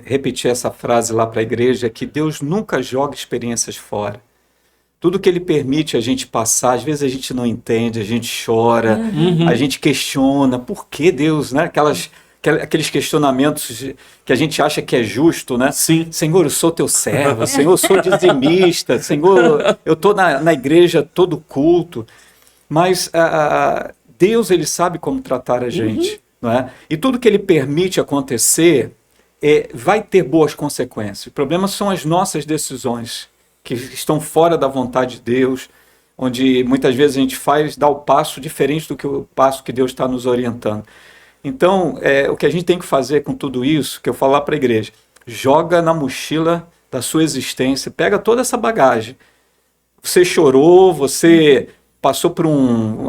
Speaker 3: repetir essa frase lá para a igreja, que Deus nunca joga experiências fora. Tudo que Ele permite a gente passar, às vezes a gente não entende, a gente chora, a gente questiona, por que Deus, né? Aqueles questionamentos que a gente acha que é justo, né?
Speaker 1: Sim.
Speaker 3: Senhor, eu sou teu servo, Senhor, eu sou dizimista, Senhor, eu estou na igreja todo culto. Mas Deus, Ele sabe como tratar a gente. Não é? E tudo que Ele permite acontecer vai ter boas consequências. O problema são as nossas decisões, que estão fora da vontade de Deus, onde muitas vezes a gente dá o passo diferente do que o passo que Deus está nos orientando. Então, o que a gente tem que fazer com tudo isso, que eu falar para a igreja, joga na mochila da sua existência, pega toda essa bagagem. Você chorou, você passou por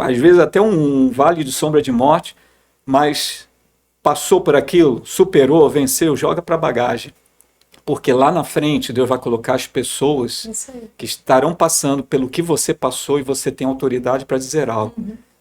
Speaker 3: às vezes até um vale de sombra de morte, mas passou por aquilo, superou, venceu, joga para a bagagem. Porque lá na frente Deus vai colocar as pessoas que estarão passando pelo que você passou e você tem autoridade para dizer algo.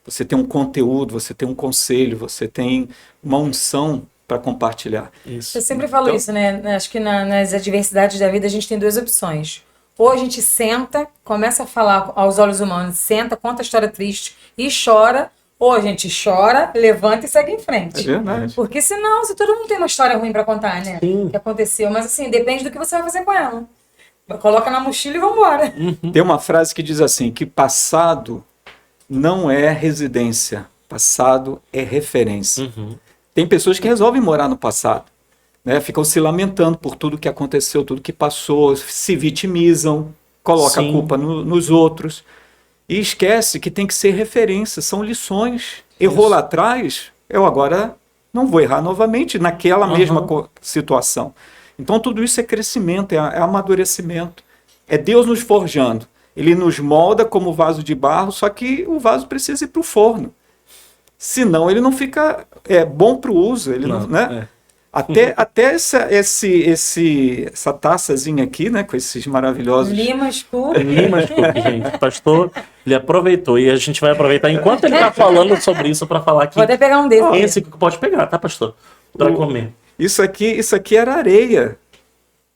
Speaker 3: Você tem um conteúdo, você tem um conselho, você tem uma unção para compartilhar.
Speaker 2: Isso. Eu sempre falo isso, né? Acho que nas adversidades da vida a gente tem duas opções. Ou a gente senta, começa a falar aos olhos humanos, senta, conta a história triste e chora, ou a gente chora, levanta e segue em frente.
Speaker 3: É verdade.
Speaker 2: Porque senão, se todo mundo tem uma história ruim pra contar, né?
Speaker 1: Sim.
Speaker 2: Que aconteceu, mas assim, depende do que você vai fazer com ela. Coloca na mochila e vambora.
Speaker 3: Tem uma frase que diz assim, que passado não é residência, passado é referência. Tem pessoas que resolvem morar no passado, né? Ficam se lamentando por tudo que aconteceu, tudo que passou, se vitimizam, colocam a culpa nos outros. E esquece que tem que ser referência, são lições. Errou lá atrás, eu agora não vou errar novamente naquela mesma situação. Então tudo isso é crescimento, é amadurecimento. É Deus nos forjando. Ele nos molda como vaso de barro, só que o vaso precisa ir para o forno. Senão ele não fica bom para o uso. Ele não, né? Até essa taçazinha aqui, né, com esses maravilhosos...
Speaker 2: Limas Cook,
Speaker 1: gente. O pastor, ele aproveitou. E a gente vai aproveitar enquanto ele está falando sobre isso para falar aqui.
Speaker 2: Vou até pegar um desses.
Speaker 1: Esse que pode pegar, tá, pastor? Para comer.
Speaker 3: Isso aqui era areia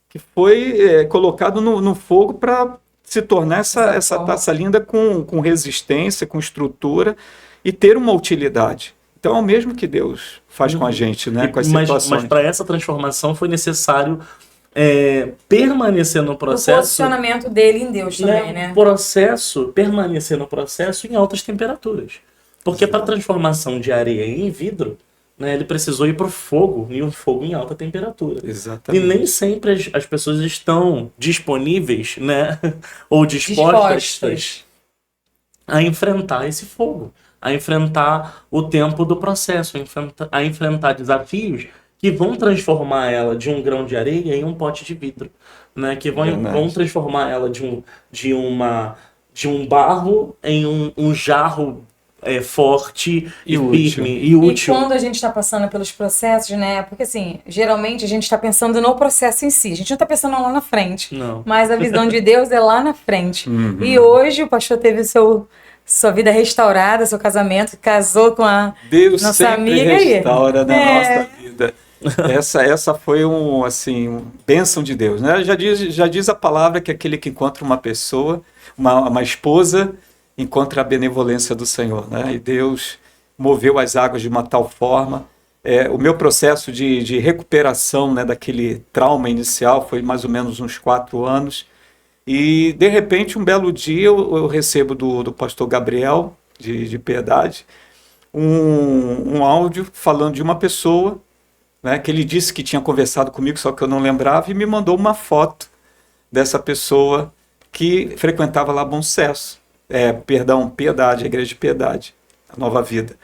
Speaker 3: que foi colocado no fogo para se tornar essa taça linda com resistência, com estrutura e ter uma utilidade. Então é o mesmo que Deus faz com a gente, né? Com as situações.
Speaker 1: Mas para essa transformação foi necessário permanecer no processo.
Speaker 2: O posicionamento dele em Deus também, né?
Speaker 1: Permanecer no processo em altas temperaturas. Porque para a transformação de areia em vidro, né, ele precisou ir para o fogo, e um fogo em alta temperatura.
Speaker 3: Exatamente.
Speaker 1: E nem sempre as pessoas estão disponíveis, né, ou dispostas a enfrentar esse fogo, a enfrentar o tempo do processo, a enfrentar desafios que vão transformar ela de um grão de areia em um pote de vidro, né, que vão transformar ela de um barro em um jarro forte e firme e útil.
Speaker 2: E quando a gente está passando pelos processos, né? Porque assim, geralmente a gente está pensando no processo em si. A gente não está pensando lá na frente.
Speaker 1: Não.
Speaker 2: Mas a visão de Deus é lá na frente. E hoje o pastor teve sua vida restaurada, seu casamento, casou com a
Speaker 3: Deus
Speaker 2: nossa
Speaker 3: sempre
Speaker 2: amiga
Speaker 3: restaura na nossa vida. Essa foi bênção de Deus, né? Já diz a palavra que aquele que encontra uma pessoa, uma esposa, encontra a benevolência do Senhor, né? E Deus moveu as águas de uma tal forma. O meu processo de recuperação, né, daquele trauma inicial foi mais ou menos uns 4 anos. E, de repente, um belo dia, eu recebo do pastor Gabriel, de Piedade, um áudio falando de uma pessoa, né, que ele disse que tinha conversado comigo, só que eu não lembrava, e me mandou uma foto dessa pessoa que frequentava lá Bom Sucesso. Piedade, a Igreja de Piedade, a Nova Vida.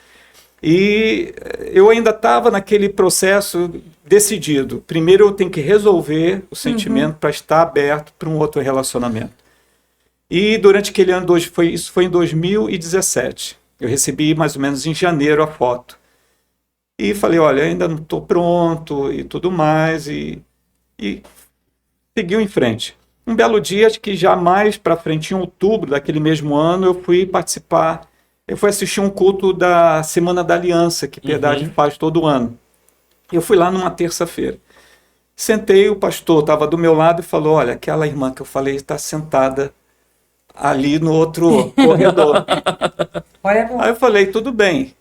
Speaker 3: E eu ainda estava naquele processo decidido. Primeiro eu tenho que resolver o sentimento para estar aberto para um outro relacionamento. E durante aquele ano, isso foi em 2017. Eu recebi mais ou menos em janeiro a foto. E falei, olha, ainda não estou pronto e tudo mais. E seguiu em frente. Um belo dia, acho que já mais para frente, em outubro daquele mesmo ano, eu fui assistir um culto da Semana da Aliança, que Piedade faz todo ano. Eu fui lá numa terça-feira. Sentei, o pastor estava do meu lado e falou, olha, aquela irmã que eu falei está sentada ali no outro corredor. Aí eu falei, tudo bem.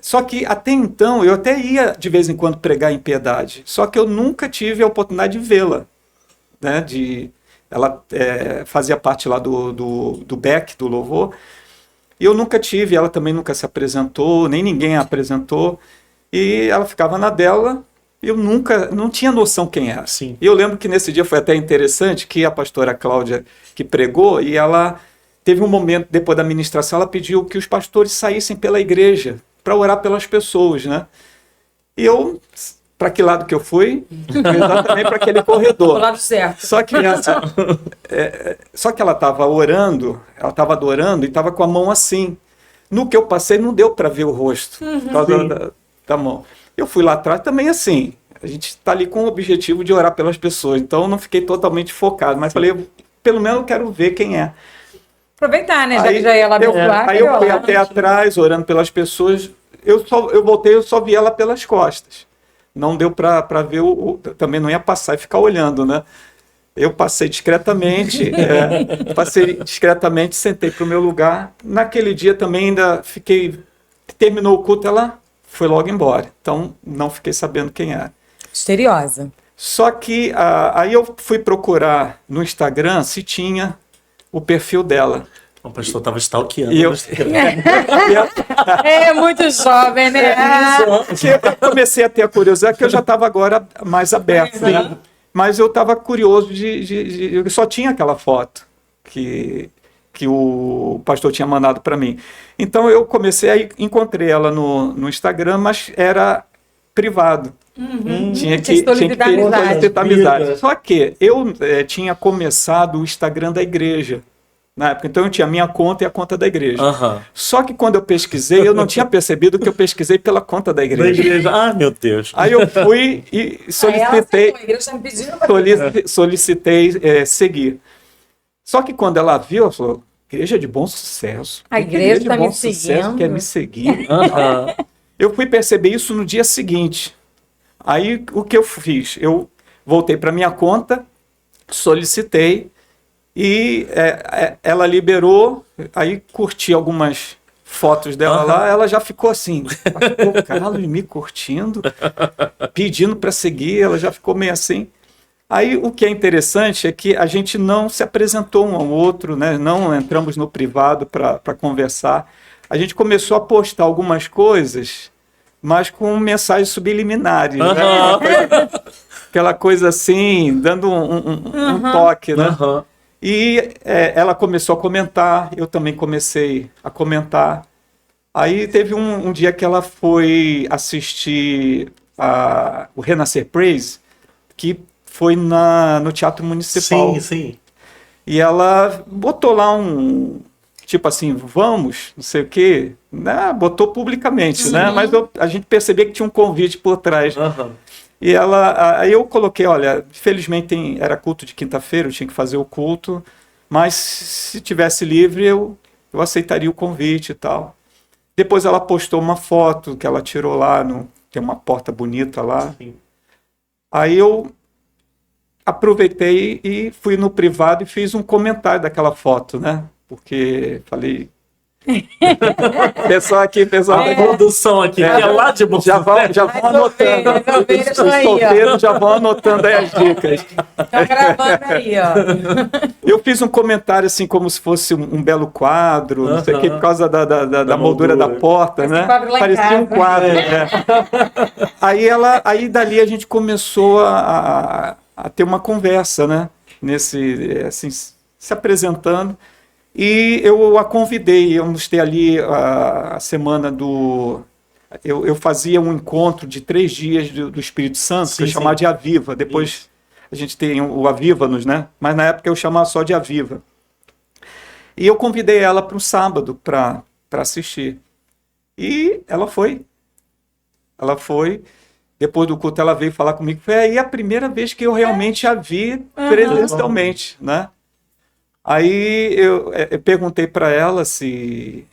Speaker 3: Só que até então, eu até ia de vez em quando pregar em Piedade, só que eu nunca tive a oportunidade de vê-la. Né, ela fazia parte lá do Beck, do Louvor, e eu nunca tive, ela também nunca se apresentou, nem ninguém a apresentou, e ela ficava na dela, eu não tinha noção quem era.
Speaker 1: Sim.
Speaker 3: E eu lembro que nesse dia foi até interessante que a pastora Cláudia, que pregou, e ela teve um momento, depois da ministração, ela pediu que os pastores saíssem pela igreja para orar pelas pessoas, né? E eu... Para que lado que eu fui? Exatamente para aquele corredor.
Speaker 2: Pro lado certo.
Speaker 3: Só que ela estava orando, ela estava adorando e estava com a mão assim. No que eu passei, não deu para ver o rosto, por causa da mão. Eu fui lá atrás também assim. A gente está ali com o objetivo de orar pelas pessoas, então eu não fiquei totalmente focado, mas falei, pelo menos eu quero ver quem é.
Speaker 2: Aproveitar, né? Já que já ia lá
Speaker 3: abençoar. Aí eu fui até atrás, orando pelas pessoas. Eu voltei, eu só vi ela pelas costas. Não deu para ver, também não ia passar e ficar olhando, né? Eu passei discretamente, sentei para o meu lugar. Naquele dia também ainda terminou o culto, ela foi logo embora. Então, não fiquei sabendo quem era.
Speaker 2: Misteriosa.
Speaker 3: Só que aí eu fui procurar no Instagram se tinha o perfil dela.
Speaker 1: O pastor estava stalkeando.
Speaker 2: É muito jovem, né?
Speaker 3: Eu comecei a ter a curiosidade, que eu já estava agora mais aberto, né? Mas eu estava curioso eu só tinha aquela foto que o pastor tinha mandado para mim. Então eu encontrei ela no Instagram, mas era privado. Tinha que solicitar amizade. Só que eu tinha começado o Instagram da igreja na época, então eu tinha a minha conta e a conta da igreja. Só que quando eu pesquisei, eu não tinha percebido que eu pesquisei pela conta da igreja.
Speaker 1: Ah, meu Deus.
Speaker 3: Aí eu fui e solicitei seguir. Só que quando ela viu, ela falou, Igreja de Bom Sucesso.
Speaker 2: A igreja está me seguindo.
Speaker 3: Quer me seguir. Eu fui perceber isso no dia seguinte. Aí o que eu fiz? Eu voltei para minha conta, solicitei, e ela liberou, aí curti algumas fotos dela lá, ela já ficou assim, o Carlos me curtindo, pedindo para seguir, ela já ficou meio assim. Aí o que é interessante é que a gente não se apresentou um ao outro, né? Não entramos no privado para conversar. a gente começou a postar algumas coisas, mas com mensagens subliminares, né? Aquela coisa assim, dando um toque, né? E ela começou a comentar, eu também comecei a comentar. Aí teve um dia que ela foi assistir o Renascer Praise, que foi no Teatro Municipal.
Speaker 1: Sim, sim.
Speaker 3: E ela botou lá tipo assim, vamos, não sei o quê, né? Botou publicamente, né? Mas a gente percebia que tinha um convite por trás. E aí eu coloquei, olha, infelizmente era culto de quinta-feira, eu tinha que fazer o culto, mas se tivesse livre eu aceitaria o convite e tal. Depois ela postou uma foto que ela tirou lá, tem uma porta bonita lá. Sim. Aí eu aproveitei e fui no privado e fiz um comentário daquela foto, né? Porque falei... pessoal aqui...
Speaker 1: A produção aqui, que é lá de Bom
Speaker 3: já vão anotando. Os solteiros já vão anotando aí as dicas.
Speaker 2: Tá gravando aí, ó.
Speaker 3: Eu fiz um comentário assim, como se fosse um belo quadro, não sei o que, por causa da moldura da porta, né? Parecia um quadro. Aí dali a gente começou a ter uma conversa, né? Assim, se apresentando. E eu a convidei, íamos ter ali a semana eu fazia um encontro de 3 dias do Espírito Santo, que eu chamava de Aviva. Depois a gente tem o Aviva-nos, né? Mas na época eu chamava só de Aviva. E eu convidei ela para um sábado para assistir. E ela foi. Depois do culto ela veio falar comigo. Foi aí a primeira vez que eu realmente a vi presencialmente, né? Aí eu perguntei para ela se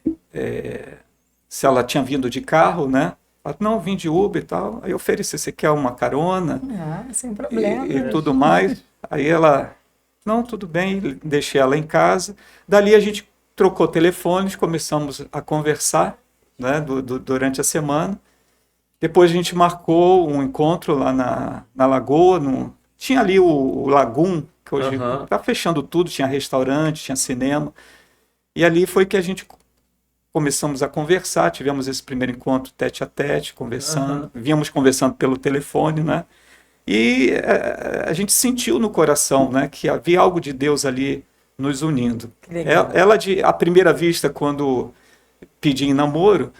Speaker 3: ela tinha vindo de carro, né? Ela, não, vim de Uber e tal. Aí eu ofereci, você quer uma carona?
Speaker 2: Sem problema.
Speaker 3: E tudo mais. Aí ela, não, tudo bem, deixei ela em casa. Dali a gente trocou telefones, começamos a conversar, né, durante a semana. Depois a gente marcou um encontro lá na Lagoa, tinha ali o Lagoon, que hoje está fechando tudo, tinha restaurante, tinha cinema. E ali foi que a gente começamos a conversar, tivemos esse primeiro encontro tete a tete, conversando, vínhamos conversando pelo telefone, né? E a gente sentiu no coração, né, que havia algo de Deus ali nos unindo. Ela, à primeira vista, quando pedi em namoro,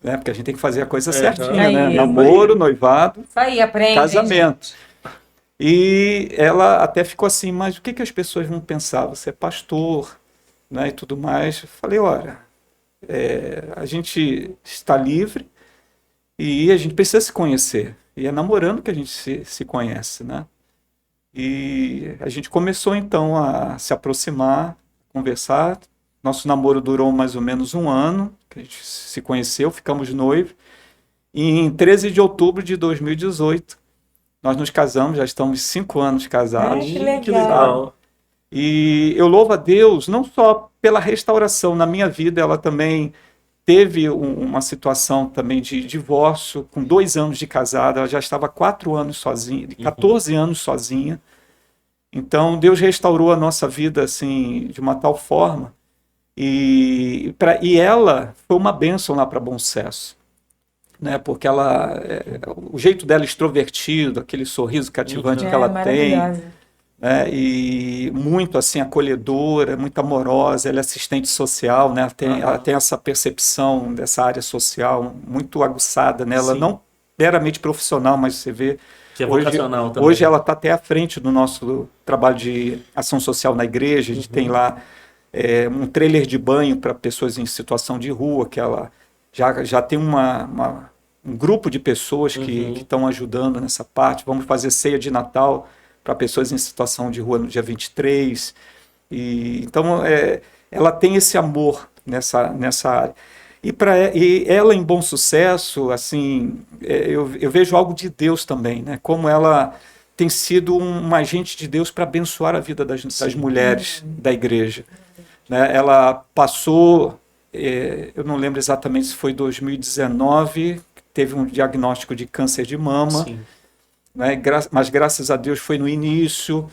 Speaker 3: né, porque a gente tem que fazer a coisa certinha, né? Namoro, noivado,
Speaker 2: isso aí, aprende,
Speaker 3: casamento. E ela até ficou assim, mas o que as pessoas vão pensar? Você é pastor, né, e tudo mais. Eu falei, olha, a gente está livre e a gente precisa se conhecer. E é namorando que a gente se conhece, né? E a gente começou, então, a se aproximar, conversar. Nosso namoro durou mais ou menos 1 ano, que a gente se conheceu, ficamos noivos. E em 13 de outubro de 2018, nós nos casamos, já estamos 5 anos casados.
Speaker 2: Que legal.
Speaker 3: E eu louvo a Deus, não só pela restauração na minha vida, ela também teve uma situação também de divórcio, com 2 anos de casada, ela já estava 4 anos sozinha, 14 anos sozinha. Então, Deus restaurou a nossa vida assim, de uma tal forma, e ela foi uma bênção lá para Bom Sucesso. Né, porque o jeito dela extrovertido, aquele sorriso cativante que ela tem, né, e muito assim acolhedora, muito amorosa, ela é assistente social, né, ela tem essa percepção dessa área social muito aguçada nela, não meramente profissional, mas você vê
Speaker 1: que é vocacional também.
Speaker 3: Hoje ela está até à frente do nosso trabalho de ação social na igreja. A gente tem lá um trailer de banho para pessoas em situação de rua, que ela já tem um grupo de pessoas que estão ajudando nessa parte. Vamos fazer ceia de Natal para pessoas em situação de rua no dia 23. Então, ela tem esse amor nessa área. E ela, em Bom Sucesso, assim, eu vejo algo de Deus também, né? Como ela tem sido um agente de Deus para abençoar a vida das mulheres da igreja. Né? Ela passou... eu não lembro exatamente se foi 2019, teve um diagnóstico de câncer de mama, né? Mas graças a Deus foi no início,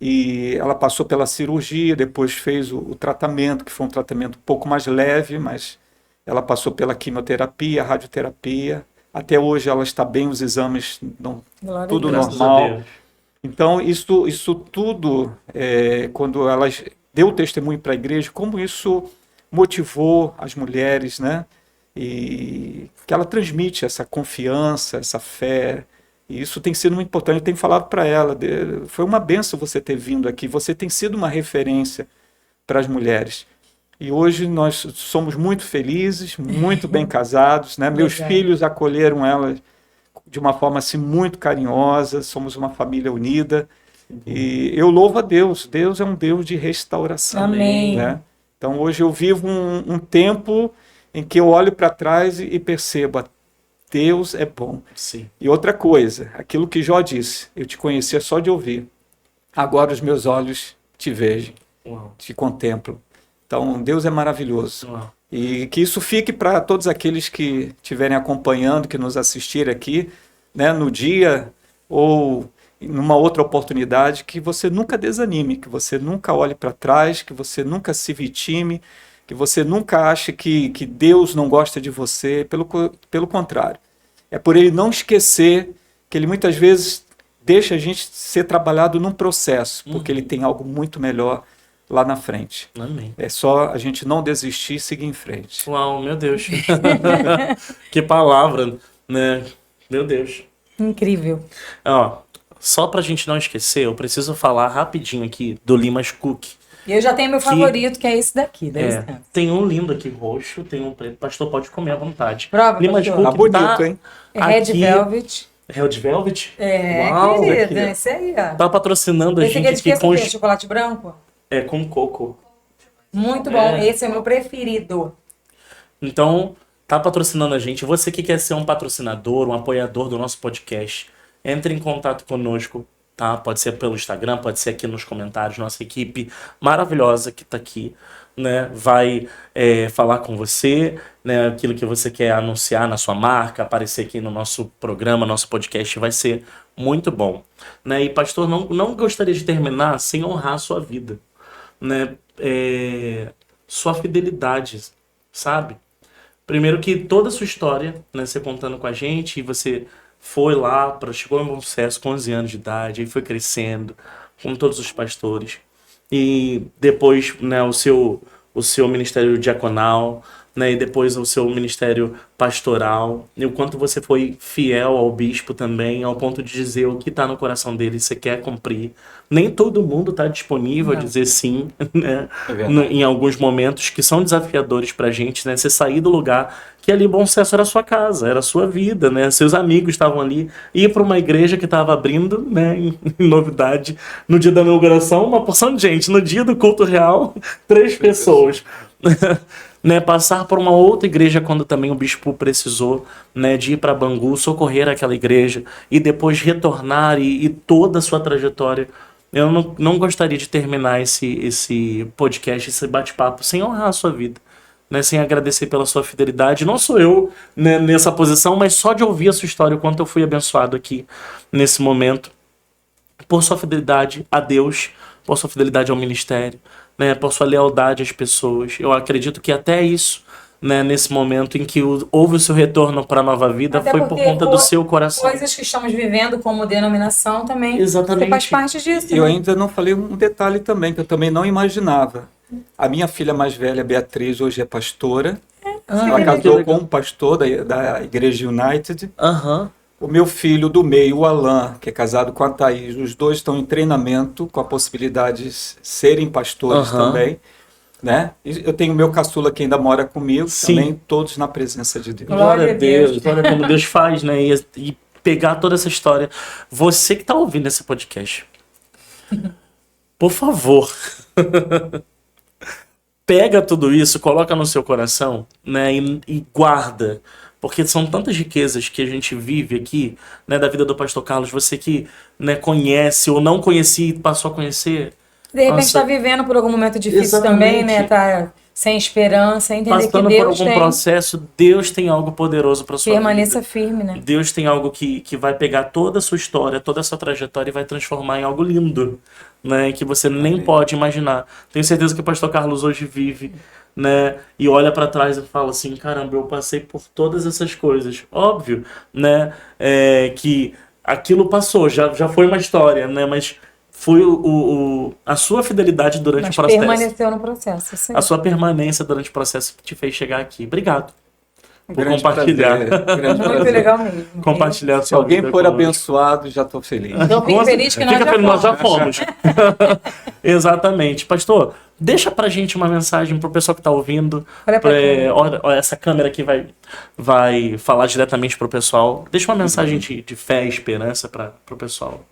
Speaker 3: e ela passou pela cirurgia, depois fez o tratamento, que foi um tratamento um pouco mais leve, mas ela passou pela quimioterapia, radioterapia, até hoje ela está bem, os exames,
Speaker 2: Glória a
Speaker 3: tudo
Speaker 2: Deus.
Speaker 1: Graças a
Speaker 3: normal.
Speaker 1: Deus.
Speaker 3: Então, isso tudo, quando ela deu o testemunho para a igreja, como isso motivou as mulheres, né? E que ela transmite essa confiança, essa fé. E isso tem sido muito importante. Eu tenho falado para ela, foi uma benção você ter vindo aqui, você tem sido uma referência para as mulheres. E hoje nós somos muito felizes, muito bem casados, né? Meus
Speaker 2: Legal.
Speaker 3: filhos acolheram ela de uma forma assim muito carinhosa, somos uma família unida. E eu louvo a Deus. Deus é um Deus de restauração.
Speaker 2: Amém.
Speaker 3: Né? Então hoje eu vivo um tempo em que eu olho para trás e percebo, Deus é bom.
Speaker 1: Sim.
Speaker 3: E outra coisa, aquilo que Jó disse, eu te conhecia só de ouvir. Agora os meus olhos te vejam,
Speaker 1: Uau.
Speaker 3: te contemplam. Então Deus é maravilhoso.
Speaker 1: Uau.
Speaker 3: E que isso fique para todos aqueles que estiverem acompanhando, que nos assistirem aqui, né, no dia ou numa outra oportunidade, que você nunca desanime, que você nunca olhe para trás, que você nunca se vitime, que você nunca ache que Deus não gosta de você, pelo contrário. É por Ele não esquecer que Ele muitas vezes deixa a gente ser trabalhado num processo, porque Ele tem algo muito melhor lá na frente.
Speaker 1: Amém.
Speaker 3: É só a gente não desistir e seguir em frente.
Speaker 1: Uau, meu Deus. Que palavra, né? Meu Deus.
Speaker 2: Incrível.
Speaker 1: Ó, só pra gente não esquecer, eu preciso falar rapidinho aqui do Limas Cook.
Speaker 2: E eu já tenho meu favorito, que é esse daqui.
Speaker 1: Tem um lindo aqui roxo, tem um preto. Pastor, pode comer à vontade.
Speaker 2: Prova,
Speaker 1: Limas
Speaker 2: pastor.
Speaker 1: Cook
Speaker 3: Tá bonito, hein?
Speaker 2: É Red
Speaker 1: aqui-
Speaker 2: Velvet.
Speaker 1: Red Velvet?
Speaker 2: É,
Speaker 1: Uau,
Speaker 2: querida,
Speaker 1: aqui, ó.
Speaker 2: esse aí, ó.
Speaker 1: Tá patrocinando a
Speaker 2: Esse
Speaker 1: gente
Speaker 2: aqui é de
Speaker 1: aqui
Speaker 2: que
Speaker 1: com,
Speaker 2: é chocolate branco?
Speaker 1: com coco.
Speaker 2: Muito bom,
Speaker 1: É.
Speaker 2: esse é o meu preferido.
Speaker 1: Então, tá patrocinando a gente. Você que quer ser um patrocinador, um apoiador do nosso podcast, entre em contato conosco, tá? Pode ser pelo Instagram, pode ser aqui nos comentários. Nossa equipe maravilhosa que tá aqui, né? Vai falar com você, né? Aquilo que você quer anunciar na sua marca, aparecer aqui no nosso programa, nosso podcast, vai ser muito bom, né? E pastor, não gostaria de terminar sem honrar a sua vida, né? Sua fidelidade, sabe? Primeiro que toda a sua história, né, você contando com a gente, e você foi lá, chegou em bom sucesso com 11 anos de idade, e foi crescendo, como todos os pastores. E depois, né, o seu ministério diaconal, né, e depois o seu ministério pastoral, e o quanto você foi fiel ao bispo também, ao ponto de dizer o que está no coração dele, você quer cumprir. Nem todo mundo está disponível a
Speaker 2: Não.
Speaker 1: dizer sim, né,
Speaker 3: É verdade.
Speaker 1: em alguns momentos que são desafiadores pra gente, né, você sair do lugar que ali Bom Sucesso era a sua casa, era a sua vida, né, seus amigos estavam ali, ir para uma igreja que estava abrindo, né, em novidade, no dia da inauguração, uma porção de gente, no dia do culto real, 3 pessoas. Né, passar por uma outra igreja quando também o bispo precisou, né, de ir para Bangu, socorrer aquela igreja e depois retornar e toda a sua trajetória. Eu não gostaria de terminar esse podcast, esse bate-papo, sem honrar a sua vida, né, sem agradecer pela sua fidelidade. Não sou eu, né, nessa posição, mas só de ouvir a sua história, o quanto eu fui abençoado aqui nesse momento, por sua fidelidade a Deus, por sua fidelidade ao ministério, né, por sua lealdade às pessoas. Eu acredito que até isso, né, nesse momento em que houve o seu retorno para a nova vida,
Speaker 2: Até
Speaker 1: foi por
Speaker 2: porque
Speaker 1: conta do seu coração.
Speaker 2: Coisas que estamos vivendo como denominação também.
Speaker 1: Exatamente.
Speaker 2: Você faz parte disso.
Speaker 3: Eu
Speaker 2: né?
Speaker 3: ainda não falei um detalhe também, que eu também não imaginava. A minha filha mais velha, Beatriz, hoje é pastora. Ela
Speaker 1: que
Speaker 3: casou
Speaker 1: legal.
Speaker 3: com um pastor da Igreja United.
Speaker 1: Aham.
Speaker 3: O meu filho do meio, o Alan, que é casado com a Thaís, os dois estão em treinamento com a possibilidade de serem pastores
Speaker 1: Aham.
Speaker 3: também. Né? E eu tenho o meu caçula que ainda mora comigo,
Speaker 1: Sim.
Speaker 3: também todos na presença de Deus.
Speaker 2: Glória a Deus.
Speaker 1: Olha como Deus faz, né? E pegar toda essa história. Você que tá ouvindo esse podcast, por favor, pega tudo isso, coloca no seu coração, né? E guarda. Porque são tantas riquezas que a gente vive aqui, né, da vida do pastor Carlos. Você que, né, conhece ou não conhecia e passou a conhecer.
Speaker 2: De repente
Speaker 1: Nossa.
Speaker 2: está vivendo por algum momento difícil
Speaker 1: Exatamente.
Speaker 2: também, né? Tá sem esperança, entender que
Speaker 1: Passando por
Speaker 2: Deus
Speaker 1: algum
Speaker 2: tem.
Speaker 1: processo, Deus tem algo poderoso para sua vida.
Speaker 2: Permaneça firme, né?
Speaker 1: Deus tem algo que vai pegar toda a sua história, toda a sua trajetória e vai transformar em algo lindo, né? Que você nem pode imaginar. Tenho certeza que o pastor Carlos hoje vive, né? E olha pra trás e fala assim, caramba, eu passei por todas essas coisas. Óbvio, né? Que aquilo passou, já foi uma história, né? Mas foi a sua fidelidade durante
Speaker 2: Mas
Speaker 1: o processo.
Speaker 2: permaneceu no processo, sim.
Speaker 1: A sua permanência durante o processo que te fez chegar aqui. Obrigado por
Speaker 3: Grande
Speaker 1: compartilhar.
Speaker 3: prazer, grande
Speaker 2: Muito
Speaker 3: prazer.
Speaker 2: legal mesmo.
Speaker 1: Compartilhar a
Speaker 3: Se
Speaker 1: sua
Speaker 3: alguém
Speaker 1: vida
Speaker 3: for
Speaker 1: conosco.
Speaker 3: abençoado, já estou feliz.
Speaker 2: Então, fique feliz que nós
Speaker 1: Fica
Speaker 2: já
Speaker 1: feliz, nós já
Speaker 2: fomos.
Speaker 1: fomos. Exatamente. Pastor, deixa pra gente uma mensagem pro pessoal que tá ouvindo.
Speaker 2: Olha pra câmera.
Speaker 1: Olha, essa câmera aqui vai falar diretamente pro pessoal. Deixa uma mensagem de fé e esperança pro pessoal.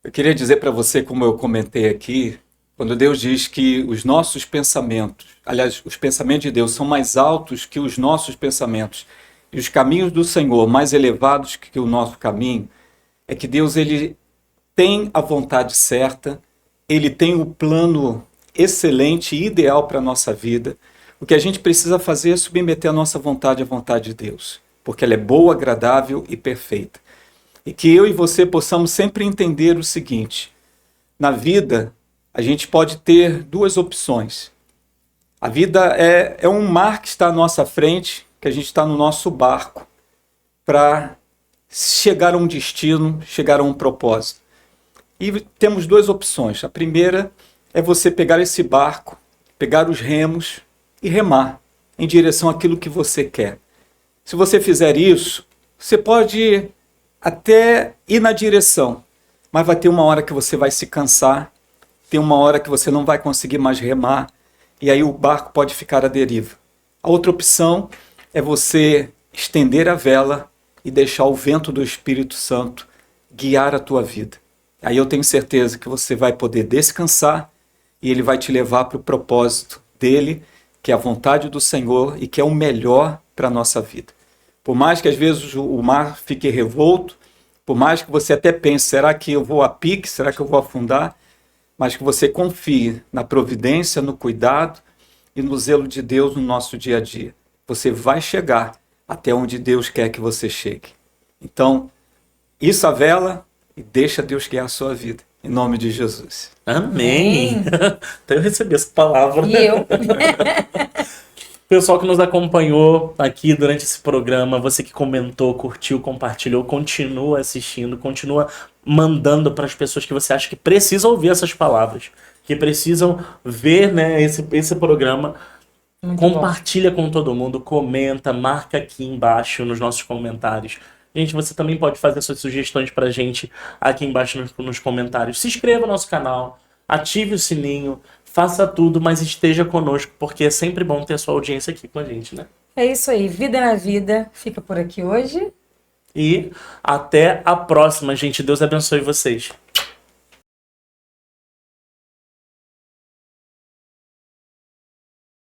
Speaker 3: Eu queria dizer para você, como eu comentei aqui, quando Deus diz que os nossos pensamentos, aliás, os pensamentos de Deus são mais altos que os nossos pensamentos e os caminhos do Senhor mais elevados que o nosso caminho, é que Deus ele tem a vontade certa, ele tem o plano excelente e ideal para a nossa vida. O que a gente precisa fazer é submeter a nossa vontade à vontade de Deus, porque ela é boa, agradável e perfeita. E que eu e você possamos sempre entender o seguinte: na vida, a gente pode ter duas opções. A vida é um mar que está à nossa frente, que a gente está no nosso barco, para chegar a um destino, chegar a um propósito. E temos duas opções. A primeira é você pegar esse barco, pegar os remos e remar em direção àquilo que você quer. Se você fizer isso, você pode até ir na direção, mas vai ter uma hora que você vai se cansar, tem uma hora que você não vai conseguir mais remar, e aí o barco pode ficar à deriva. A outra opção é você estender a vela e deixar o vento do Espírito Santo guiar a tua vida. Aí eu tenho certeza que você vai poder descansar e ele vai te levar para o propósito dele, que é a vontade do Senhor e que é o melhor para a nossa vida. Por mais que às vezes o mar fique revolto, por mais que você até pense, será que eu vou a pique, será que eu vou afundar? Mas que você confie na providência, no cuidado e no zelo de Deus no nosso dia a dia. Você vai chegar até onde Deus quer que você chegue. Então, isso a vela e deixa Deus guiar a sua vida. Em nome de Jesus.
Speaker 1: Amém! Até eu recebi essa palavra.
Speaker 2: E eu?
Speaker 1: Pessoal que nos acompanhou aqui durante esse programa, você que comentou, curtiu, compartilhou, continua assistindo, continua mandando para as pessoas que você acha que precisam ouvir essas palavras, que precisam ver, né, esse programa.
Speaker 2: Muito
Speaker 1: Compartilha com todo mundo, comenta, marca aqui embaixo nos nossos comentários. Gente, você também pode fazer suas sugestões pra gente aqui embaixo nos comentários. Se inscreva no nosso canal, ative o sininho, faça tudo, mas esteja conosco, porque é sempre bom ter a sua audiência aqui com a gente, né?
Speaker 2: É isso aí. Vida na Vida fica por aqui hoje.
Speaker 1: E até a próxima, gente. Deus abençoe vocês.